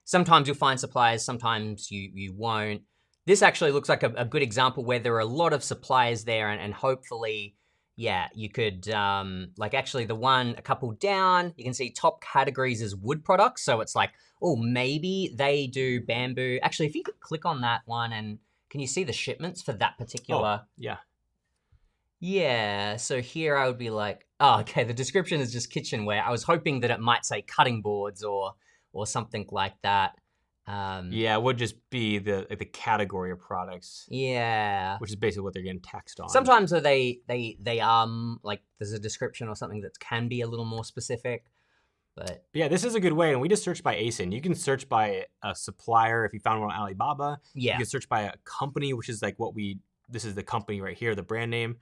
Sometimes you'll find suppliers, sometimes you won't. This actually looks like a good example where there are a lot of suppliers there, and hopefully, yeah, you could, like actually the one a couple down, you can see top categories is wood products. So it's like, oh, maybe they do bamboo. Actually, if you could click on that one, and can you see the shipments for that particular? Oh, yeah. Yeah, so here I would be like, oh, okay, the description is just kitchenware. I was hoping that it might say cutting boards or something like that. Yeah, it would just be the category of products. Yeah. Which is basically what they're getting taxed on. Sometimes they like there's a description or something that can be a little more specific. But yeah, this is a good way, and we just searched by ASIN. You can search by a supplier if you found one on Alibaba. Yeah. You can search by a company, which is like this is the company right here, the brand name.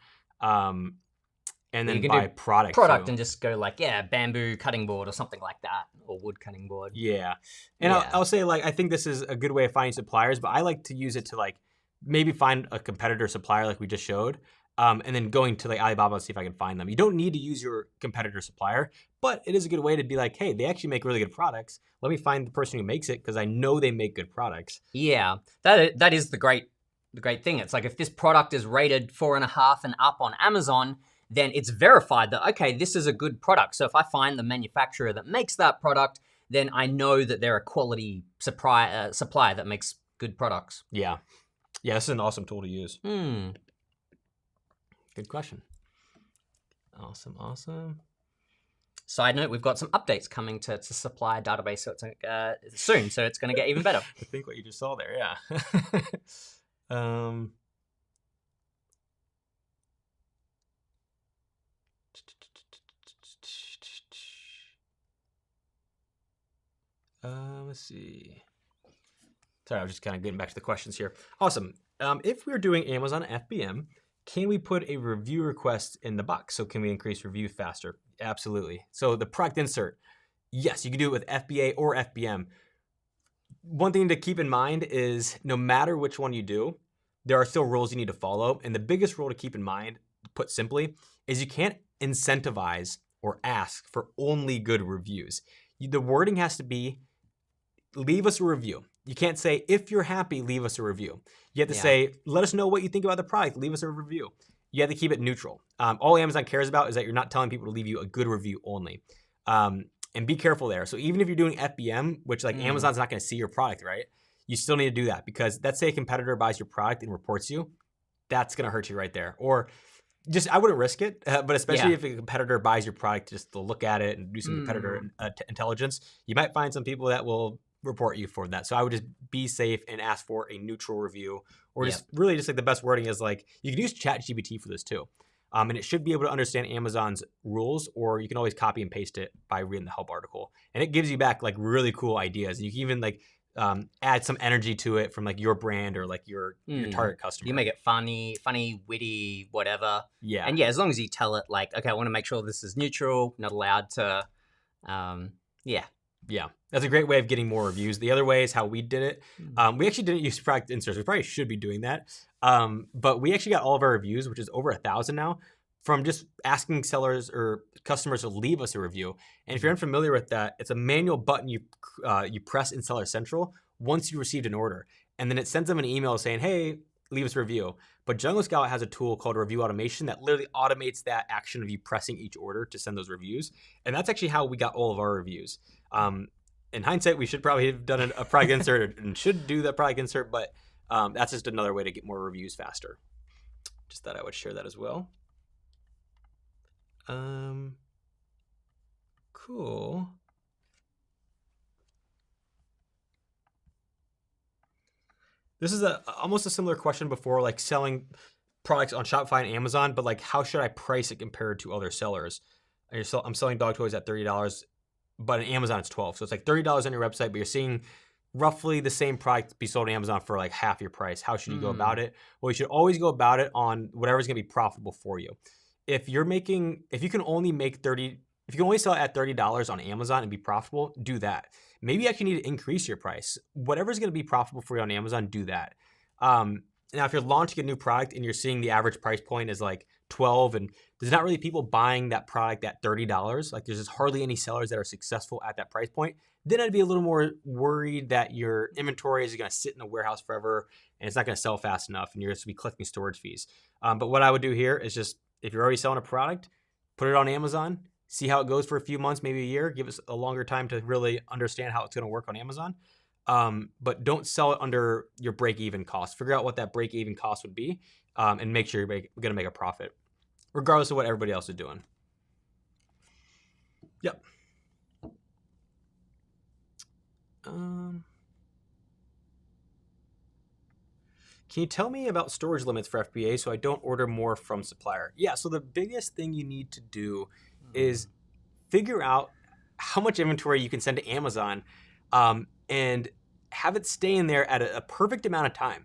And then by product and just go like, yeah, bamboo cutting board or something like that, or wood cutting board. Yeah. And yeah. I'll say, like, I think this is a good way of finding suppliers, but I like to use it to like maybe find a competitor supplier like we just showed, and then going to like Alibaba and see if I can find them. You don't need to use your competitor supplier, but it is a good way to be like, hey, they actually make really good products. Let me find the person who makes it because I know they make good products. Yeah, that is the great thing. It's like if this product is rated 4.5 and up on Amazon, then it's verified that, okay, this is a good product. So if I find the manufacturer that makes that product, then I know that they're a quality supplier that makes good products. Yeah. Yeah, this is an awesome tool to use. Good question. Awesome. Side note, we've got some updates coming to Supplier Database so it's soon, so it's going to get even better. I think what you just saw there, yeah. Let's see. Sorry, I was just kind of getting back to the questions here. Awesome. If we're doing Amazon FBM, can we put a review request in the box? So can we increase review faster? Absolutely. So the product insert, yes, you can do it with FBA or FBM. One thing to keep in mind is no matter which one you do, there are still rules you need to follow. And the biggest rule to keep in mind, put simply, is you can't incentivize or ask for only good reviews. The wording has to be, leave us a review. You can't say, if you're happy, leave us a review. You have to say, let us know what you think about the product, leave us a review. You have to keep it neutral. All Amazon cares about is that you're not telling people to leave you a good review only. And be careful there. So even if you're doing FBM, which like Amazon's not going to see your product, right? You still need to do that, because let's say a competitor buys your product and reports you, that's going to hurt you right there. Or just, I wouldn't risk it, but especially if a competitor buys your product just to look at it and do some competitor intelligence, you might find some people that will report you for that. So I would just be safe and ask for a neutral review, or just really just like the best wording is like, you can use ChatGPT for this too. And it should be able to understand Amazon's rules, or you can always copy and paste it by reading the help article. And it gives you back like really cool ideas. And you can even like add some energy to it from like your brand or like your target customer. You make it funny, witty, whatever. Yeah. And as long as you tell it like, okay, I want to make sure this is neutral, not allowed to, Yeah, that's a great way of getting more reviews. The other way is how we did it. We actually didn't use product inserts. We probably should be doing that. But we actually got all of our reviews, which is over 1,000 now, from just asking sellers or customers to leave us a review. And if you're unfamiliar with that, it's a manual button you press in Seller Central once you received an order. And then it sends them an email saying, hey, leave us a review. But Jungle Scout has a tool called Review Automation that literally automates that action of you pressing each order to send those reviews. And that's actually how we got all of our reviews. In hindsight, we should probably have done a product insert and should do that product insert, but that's just another way to get more reviews faster. Just thought I would share that as well. Cool. This is almost a similar question before, like selling products on Shopify and Amazon, but like how should I price it compared to other sellers? I'm selling dog toys at $30, but on Amazon it's $12. So it's like $30 on your website, but you're seeing roughly the same product be sold on Amazon for like half your price. How should you go about it? Well, you should always go about it on whatever's going to be profitable for you. If you can only sell it at $30 on Amazon and be profitable, do that. Maybe you actually need to increase your price. Whatever's going to be profitable for you on Amazon, do that. Now, if you're launching a new product and you're seeing the average price point is like $12 and there's not really people buying that product at $30, like there's just hardly any sellers that are successful at that price point, then I'd be a little more worried that your inventory is going to sit in the warehouse forever and it's not going to sell fast enough and you're going to be collecting storage fees. But what I would do here is just, if you're already selling a product, put it on Amazon, see how it goes for a few months, maybe a year, give us a longer time to really understand how it's going to work on Amazon. But don't sell it under your break-even cost. Figure out what that break-even cost would be, and make sure you're going to make a profit, regardless of what everybody else is doing. Yep. Can you tell me about storage limits for FBA so I don't order more from supplier? Yeah, so the biggest thing you need to do is figure out how much inventory you can send to Amazon, and have it stay in there at a perfect amount of time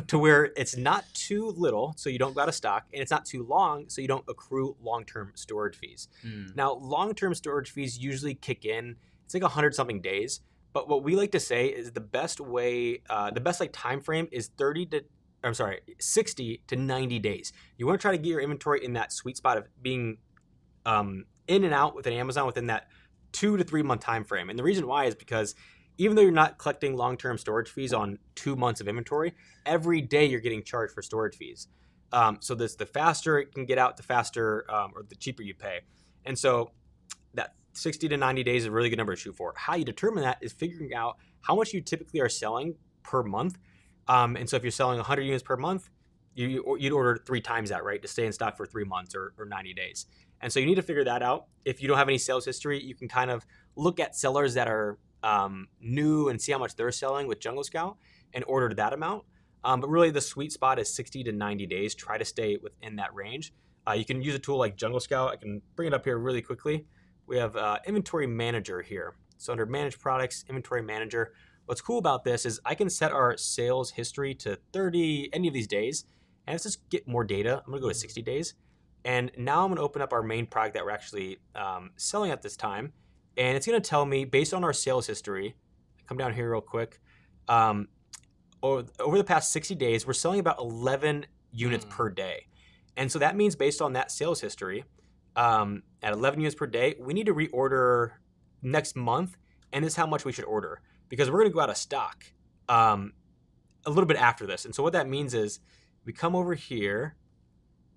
to where it's not too little so you don't go out of stock, and it's not too long so you don't accrue long-term storage fees. Now, long-term storage fees usually kick in, it's like 100-something days, but what we like to say is the best time frame is 60 to 90 days. You want to try to get your inventory in that sweet spot of being in and out within Amazon within that 2 to 3 month time frame. And the reason why is because even though you're not collecting long-term storage fees on 2 months of inventory, every day you're getting charged for storage fees. So the faster it can get out, the faster or the cheaper you pay. And so that 60 to 90 days is a really good number to shoot for. How you determine that is figuring out how much you typically are selling per month. And so if you're selling 100 units per month, you'd order 3 times that, right, to stay in stock for 3 months or 90 days. And so you need to figure that out. If you don't have any sales history, you can kind of look at sellers that are new and see how much they're selling with Jungle Scout and order to that amount. But really the sweet spot is 60 to 90 days. Try to stay within that range. You can use a tool like Jungle Scout. I can bring it up here really quickly. We have Inventory Manager here. So under manage products, inventory manager, what's cool about this is I can set our sales history to 30, any of these days. And let's just get more data. I'm going to go to 60 days. And now I'm going to open up our main product that we're actually selling at this time. And it's going to tell me, based on our sales history, come down here real quick. Over the past 60 days, we're selling about 11 units per day. And so that means based on that sales history, at 11 units per day, we need to reorder next month. And this is how much we should order, because we're going to go out of stock a little bit after this. And so what that means is we come over here,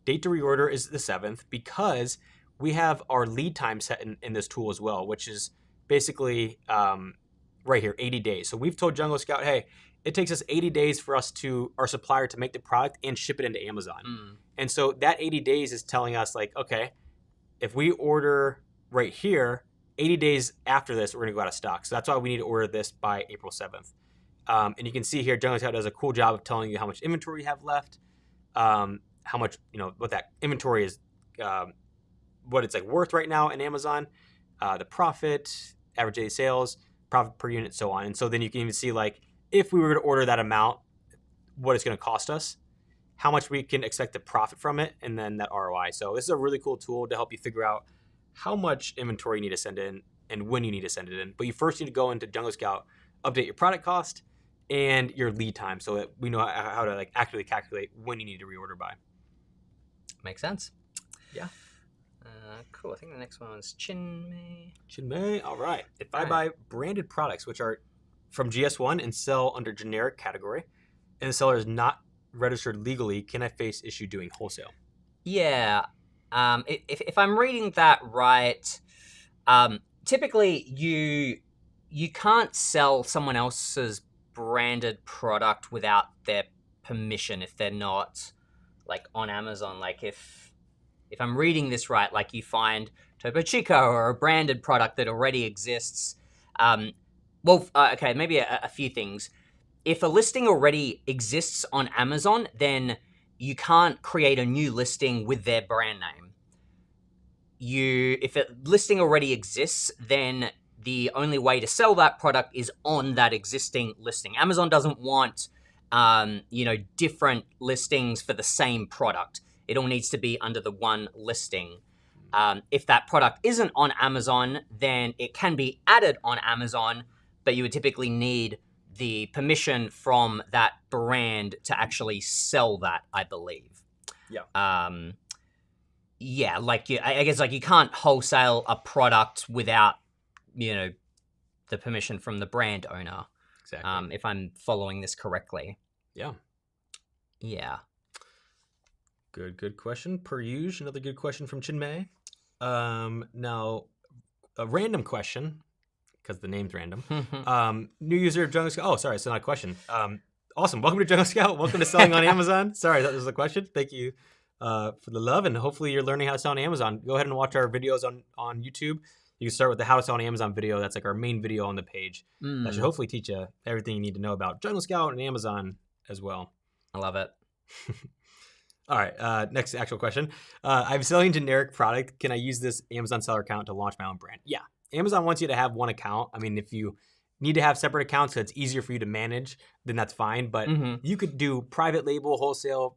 date to reorder is the 7th, because we have our lead time set in this tool as well, which is basically right here, 80 days. So we've told Jungle Scout, hey, it takes us 80 days for our supplier to make the product and ship it into Amazon. And so that 80 days is telling us like, okay, if we order right here, 80 days after this, we're going to go out of stock. So that's why we need to order this by April 7th. And you can see here, Jungle Scout does a cool job of telling you how much inventory you have left, how much, what that inventory is, what it's like worth right now in Amazon, the profit, average daily sales, profit per unit, so on. And so then you can even see like, if we were to order that amount, what it's going to cost us, how much we can expect to profit from it, and then that ROI. So this is a really cool tool to help you figure out how much inventory you need to send in and when you need to send it in. But you first need to go into Jungle Scout, update your product cost and your lead time so that we know how to like accurately calculate when you need to reorder by. Makes sense. Yeah. Cool. I think the next one is Chinmay. Chinmay. All right. If I buy branded products, which are from GS1 and sell under generic category, and the seller is not registered legally, can I face issue doing wholesale? Yeah. If I'm reading that right, typically you can't sell someone else's branded product without their permission if they're not like on Amazon. Like if I'm reading this right, like you find Topo Chico or a branded product that already exists. Okay, maybe a few things. If a listing already exists on Amazon, then you can't create a new listing with their brand name. If a listing already exists, then the only way to sell that product is on that existing listing. Amazon doesn't want, different listings for the same product. It all needs to be under the one listing. If that product isn't on Amazon, then it can be added on Amazon, but you would typically need the permission from that brand to actually sell that, I believe. Yeah. I guess like you can't wholesale a product without, the permission from the brand owner. Exactly. If I'm following this correctly. Yeah. Yeah. Good question. Per usual, another good question from Chinmay. Now, a random question, because the name's random. New user of Jungle Scout. Oh, sorry, it's not a question. Awesome. Welcome to Jungle Scout. Welcome to selling on Amazon. Sorry, that was a question. Thank you for the love, and hopefully you're learning how to sell on Amazon. Go ahead and watch our videos on YouTube. You can start with the How to Sell on Amazon video. That's like our main video on the page. That should hopefully teach you everything you need to know about Jungle Scout and Amazon as well. I love it. All right, next actual question. I'm selling generic product. Can I use this Amazon seller account to launch my own brand? Yeah. Amazon wants you to have one account. I mean, if you need to have separate accounts so it's easier for you to manage, then that's fine. But you could do private label, wholesale,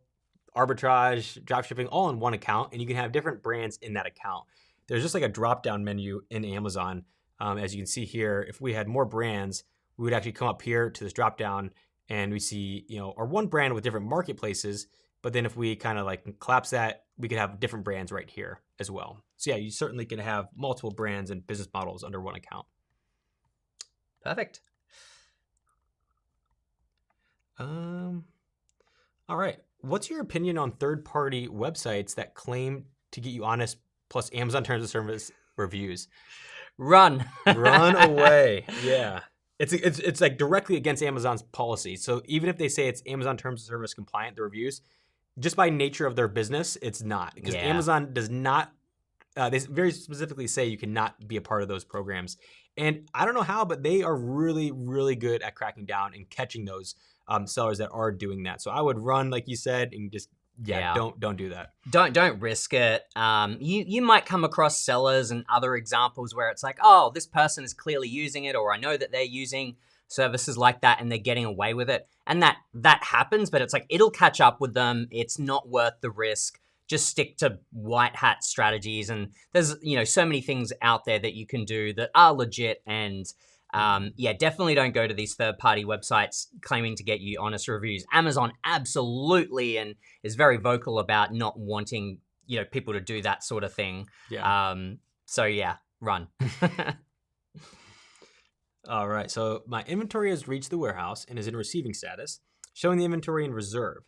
arbitrage, drop shipping, all in one account, and you can have different brands in that account. There's just like a drop-down menu in Amazon. As you can see here, if we had more brands, we would actually come up here to this drop-down, and we see, our one brand with different marketplaces. But then if we kind of like collapse that, we could have different brands right here as well. So yeah, you certainly can have multiple brands and business models under one account. Perfect. All right. What's your opinion on third-party websites that claim to get you honest plus Amazon terms of service reviews? Run away. Yeah. It's like directly against Amazon's policy. So even if they say it's Amazon terms of service compliant, the reviews, just by nature of their business, it's not, because Amazon does not. They very specifically say you cannot be a part of those programs, and I don't know how, but they are really, really good at cracking down and catching those sellers that are doing that. So I would run, like you said, and just Yeah. don't do that. Don't risk it. You might come across sellers and other examples where it's like, oh, this person is clearly using it, or I know that they're using services like that and they're getting away with it. And that happens, but it's like it'll catch up with them. It's not worth the risk. Just stick to white hat strategies. And there's so many things out there that you can do that are legit. And definitely don't go to these third-party websites claiming to get you honest reviews. Amazon absolutely and is very vocal about not wanting people to do that sort of thing. Yeah. Run. All right. So my inventory has reached the warehouse and is in receiving status, showing the inventory in reserve.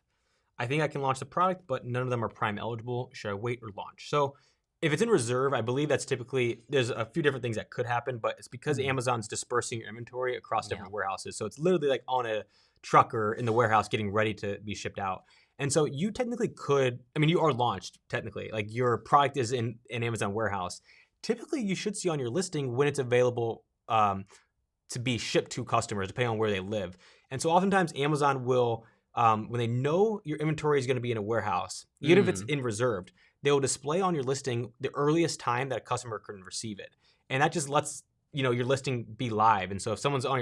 I think I can launch the product, but none of them are Prime eligible. Should I wait or launch? So if it's in reserve, I believe that's typically, there's a few different things that could happen, but it's because Amazon's dispersing your inventory across different warehouses. So it's literally like on a truck or in the warehouse getting ready to be shipped out. And so you technically could, you are launched technically, like your product is in an Amazon warehouse. Typically you should see on your listing when it's available to be shipped to customers, depending on where they live. And so oftentimes Amazon will, when they know your inventory is going to be in a warehouse, even if it's in reserved, they will display on your listing the earliest time that a customer can receive it. And that just lets your listing be live. And so if someone's on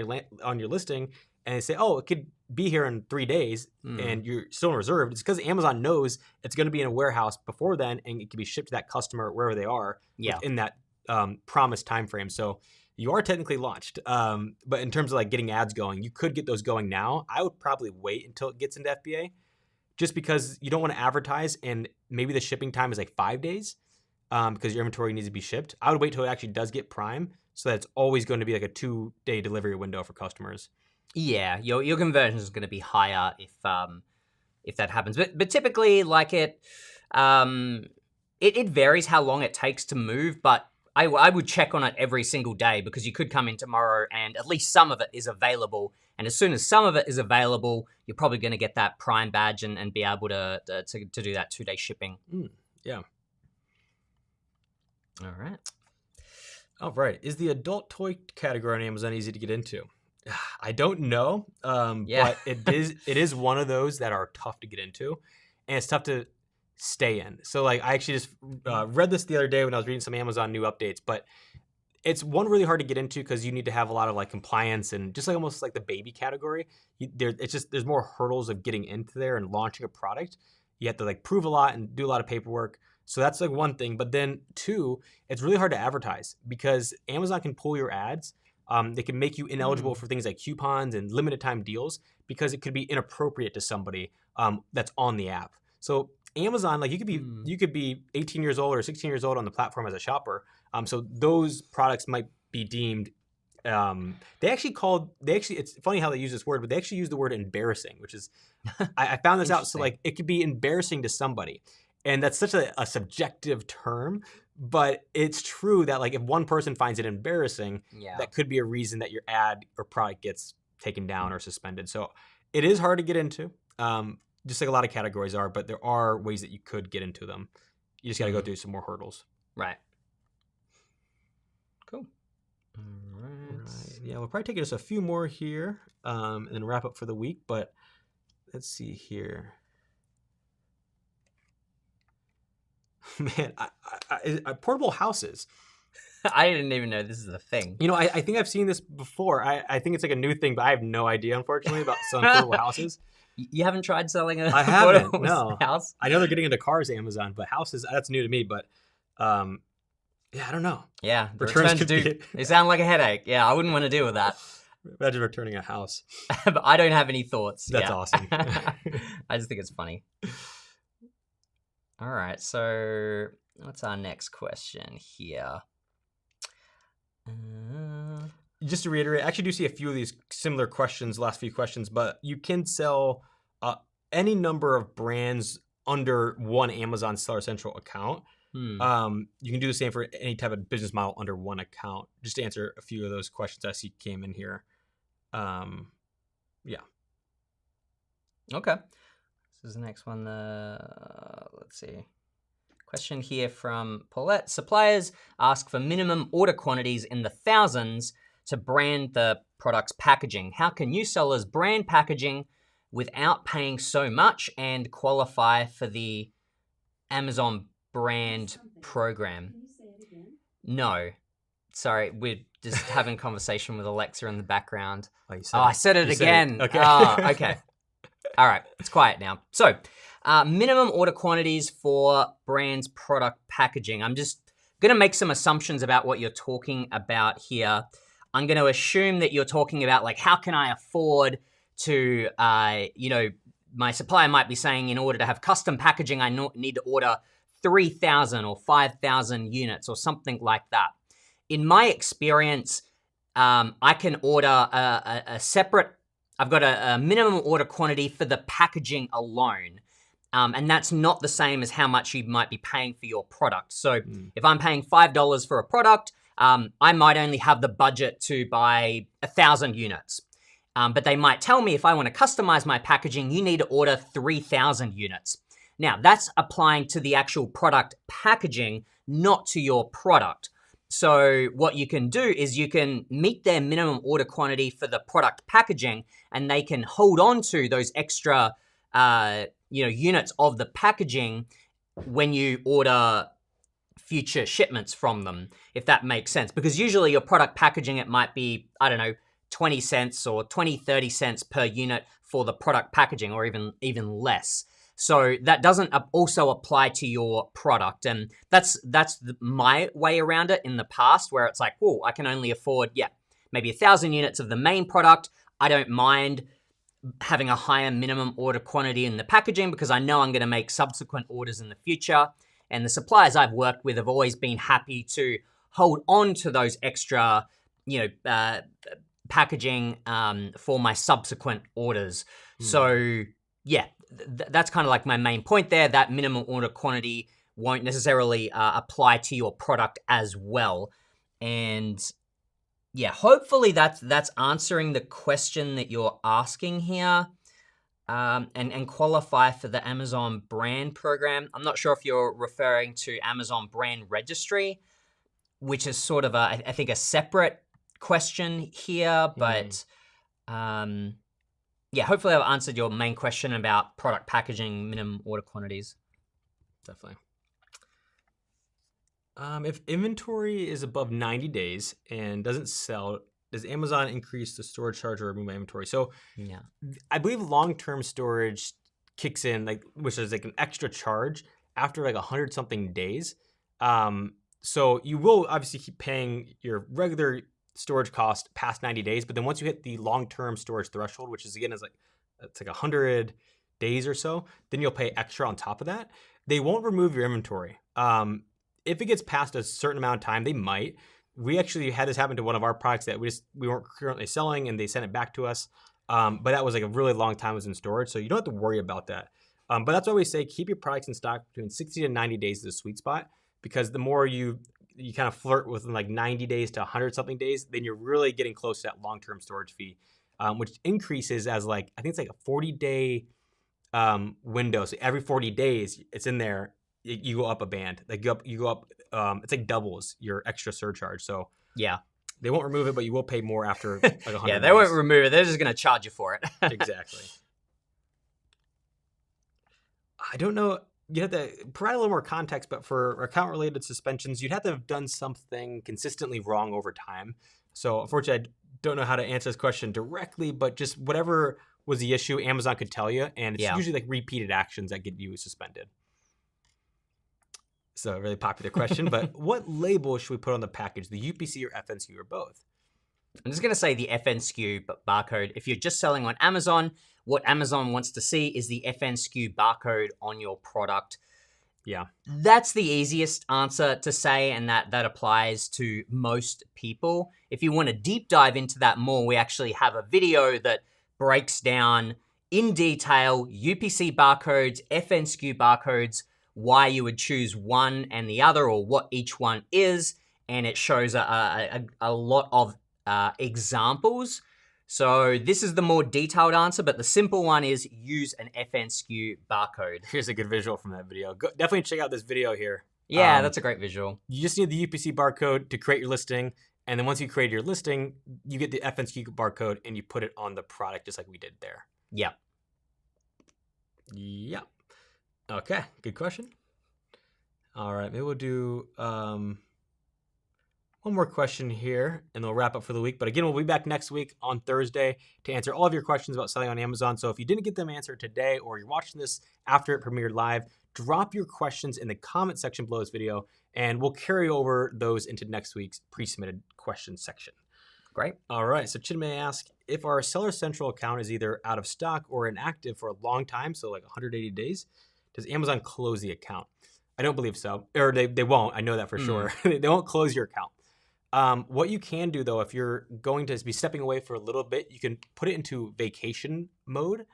your listing and they say, oh, it could be here in 3 days and you're still in reserved, it's because Amazon knows it's going to be in a warehouse before then and it can be shipped to that customer wherever they are within that promised time frame. So you are technically launched. But in terms of like getting ads going, you could get those going now. I would probably wait until it gets into FBA just because you don't want to advertise and maybe the shipping time is like 5 days because your inventory needs to be shipped. I would wait till it actually does get Prime so that it's always going to be like a 2-day delivery window for customers. Yeah, your conversion is going to be higher if that happens. But typically, like it varies how long it takes to move, but I would check on it every single day because you could come in tomorrow and at least some of it is available. And as soon as some of it is available, you're probably going to get that Prime badge and be able to do that 2-day shipping. Yeah. All right. Is the adult toy category on Amazon easy to get into? I don't know, but it is one of those that are tough to get into, and it's tough to stay in. So like I actually just read this the other day when I was reading some Amazon new updates, but it's one really hard to get into because you need to have a lot of like compliance and just like almost like the baby category. There's more hurdles of getting into there and launching a product. You have to like prove a lot and do a lot of paperwork. So that's like one thing. But then 2, it's really hard to advertise because Amazon can pull your ads. They can make you ineligible for things like coupons and limited time deals because it could be inappropriate to somebody that's on the app. So Amazon, like you could be 18 years old or 16 years old on the platform as a shopper. So those products might be deemed. It's funny how they use this word, but they actually use the word embarrassing, which is I found this out. So like it could be embarrassing to somebody, and that's such a subjective term. But it's true that like if one person finds it embarrassing, that could be a reason that your ad or product gets taken down or suspended. So it is hard to get into. Just like a lot of categories are, but there are ways that you could get into them. You just got to go through some more hurdles. Right. Cool. All right. Yeah, we'll probably take us a few more here and then wrap up for the week. But let's see here. Man, I portable houses. I didn't even know this is a thing. I think I've seen this before. I think it's like a new thing, but I have no idea, unfortunately, about selling portable houses. You haven't tried selling a I haven't, no. house? I know they're getting into cars, Amazon, but houses, that's new to me. But I don't know. Yeah, returns they sound like a headache. Yeah, I wouldn't want to deal with that. Imagine returning a house. But I don't have any thoughts. That's awesome. I just think it's funny. All right, so what's our next question here? Just to reiterate, I actually do see a few of these similar questions, last few questions, but you can sell any number of brands under one Amazon Seller Central account. You can do the same for any type of business model under one account. Just to answer a few of those questions I see came in here. Okay. This is the next one. Let's see. Question here from Paulette. Suppliers ask for minimum order quantities in the thousands to brand the product's packaging. How can you sellers brand packaging without paying so much and qualify for the Amazon brand program? No. Sorry, we're just having conversation with Alexa in the background. I said it again. Okay. Okay. All right, it's quiet now. So, minimum order quantities for brands product packaging. I'm just going to make some assumptions about what you're talking about here. I'm going to assume that you're talking about, like, how can I afford to, my supplier might be saying in order to have custom packaging, I need to order 3,000 or 5,000 units or something like that. In my experience, I can order a separate, I've got a minimum order quantity for the packaging alone. And that's not the same as how much you might be paying for your product. So if I'm paying $5 for a product, I might only have the budget to buy 1,000 units. But they might tell me if I want to customize my packaging, you need to order 3,000 units. Now, that's applying to the actual product packaging, not to your product. So what you can do is you can meet their minimum order quantity for the product packaging, and they can hold on to those extra units of the packaging when you order future shipments from them, if that makes sense. Because usually your product packaging, it might be, 20 cents or 30 cents per unit for the product packaging, or even less. So that doesn't also apply to your product. And that's my way around it in the past, where it's like, oh, I can only afford, maybe 1,000 units of the main product. I don't mind having a higher minimum order quantity in the packaging because I know I'm going to make subsequent orders in the future. And the suppliers I've worked with have always been happy to hold on to those extra, packaging for my subsequent orders. So that's kind of like my main point there. That minimum order quantity won't necessarily apply to your product as well. And hopefully that's answering the question that you're asking here, and qualify for the Amazon brand program. I'm not sure if you're referring to Amazon brand registry, which is sort of I think a separate question here, but hopefully I've answered your main question about product packaging minimum order quantities. Definitely. If inventory is above 90 days and doesn't sell, does Amazon increase the storage charge or remove my inventory? So I believe long-term storage kicks in, which is like an extra charge after 100 something days. So you will obviously keep paying your regular storage cost past 90 days, but then once you hit the long-term storage threshold, which is again it's like 100 days or so, then you'll pay extra on top of that. They won't remove your inventory. If it gets past a certain amount of time, they might. We actually had this happen to one of our products that we weren't currently selling, and they sent it back to us. But that was a really long time it was in storage, so you don't have to worry about that. But that's why we say keep your products in stock between 60 to 90 days is a sweet spot, because the more you kind of flirt with 90 days to 100 something days, then you're really getting close to that long-term storage fee, which increases as I think it's like a 40-day window. So every 40 days it's in there, you go up a band. You go up, it's like doubles your extra surcharge. So they won't remove it, but you will pay more after 100 they won't remove it. They're just going to charge you for it. Exactly. I don't know. You have to provide a little more context, but for account-related suspensions, you'd have to have done something consistently wrong over time. So unfortunately, I don't know how to answer this question directly, but just whatever was the issue, Amazon could tell you, and it's usually repeated actions that get you suspended. So a really popular question, but what label should we put on the package, the UPC or FNSKU or both? I'm just going to say the FNSKU barcode. If you're just selling on Amazon, what Amazon wants to see is the FNSKU barcode on your product. Yeah. That's the easiest answer to say, and that applies to most people. If you want to deep dive into that more, we actually have a video that breaks down in detail UPC barcodes, FNSKU barcodes, why you would choose one and the other, or what each one is, and it shows a lot of examples. So this is the more detailed answer, but the simple one is use an FNSKU barcode. Here's a good visual from that video. Definitely check out this video here. Yeah, that's a great visual. You just need the UPC barcode to create your listing, and then once you create your listing, you get the FNSKU barcode and you put it on the product just like we did there. Yeah. Yeah. Okay, good question. All right, maybe we'll do one more question here, and then we'll wrap up for the week. But again, we'll be back next week on Thursday to answer all of your questions about selling on Amazon. So if you didn't get them answered today, or you're watching this after it premiered live, drop your questions in the comment section below this video, and we'll carry over those into next week's pre-submitted questions section. Great. All right, so Chin may ask, if our Seller Central account is either out of stock or inactive for a long time, so like 180 days, does Amazon close the account? I don't believe so, or they won't. I know that for sure. They won't close your account. What you can do though, if you're going to be stepping away for a little bit, you can put it into vacation mode.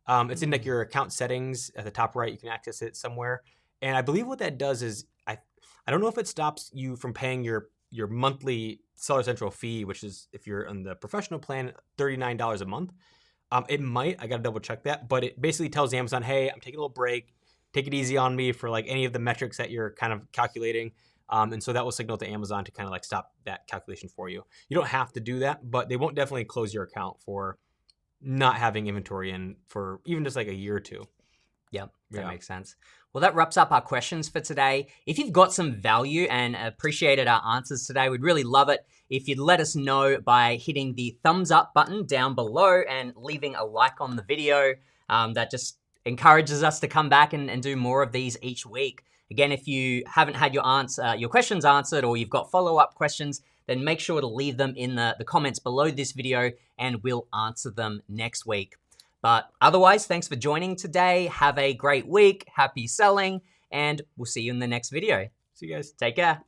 It's in like your account settings at the top right. You can access it somewhere. And I believe what that does is, I don't know if it stops you from paying your monthly Seller Central fee, which is, if you're on the professional plan, $39 a month. It might, I got to double check that, but it basically tells Amazon, hey, I'm taking a little break. Take it easy on me for like any of the metrics that you're kind of calculating. And so that will signal to Amazon to kind of like stop that calculation for you. You don't have to do that, but they won't definitely close your account for not having inventory in for even just like a year or two. Yep, that makes sense. Well, that wraps up our questions for today. If you've got some value and appreciated our answers today, we'd really love it if you'd let us know by hitting the thumbs up button down below and leaving a like on the video. That just encourages us to come back and do more of these each week. Again, if you haven't had your questions answered, or you've got follow-up questions, then make sure to leave them in the comments below this video and we'll answer them next week. But otherwise, thanks for joining today. Have a great week. Happy selling, and we'll see you in the next video. See you guys. Take care.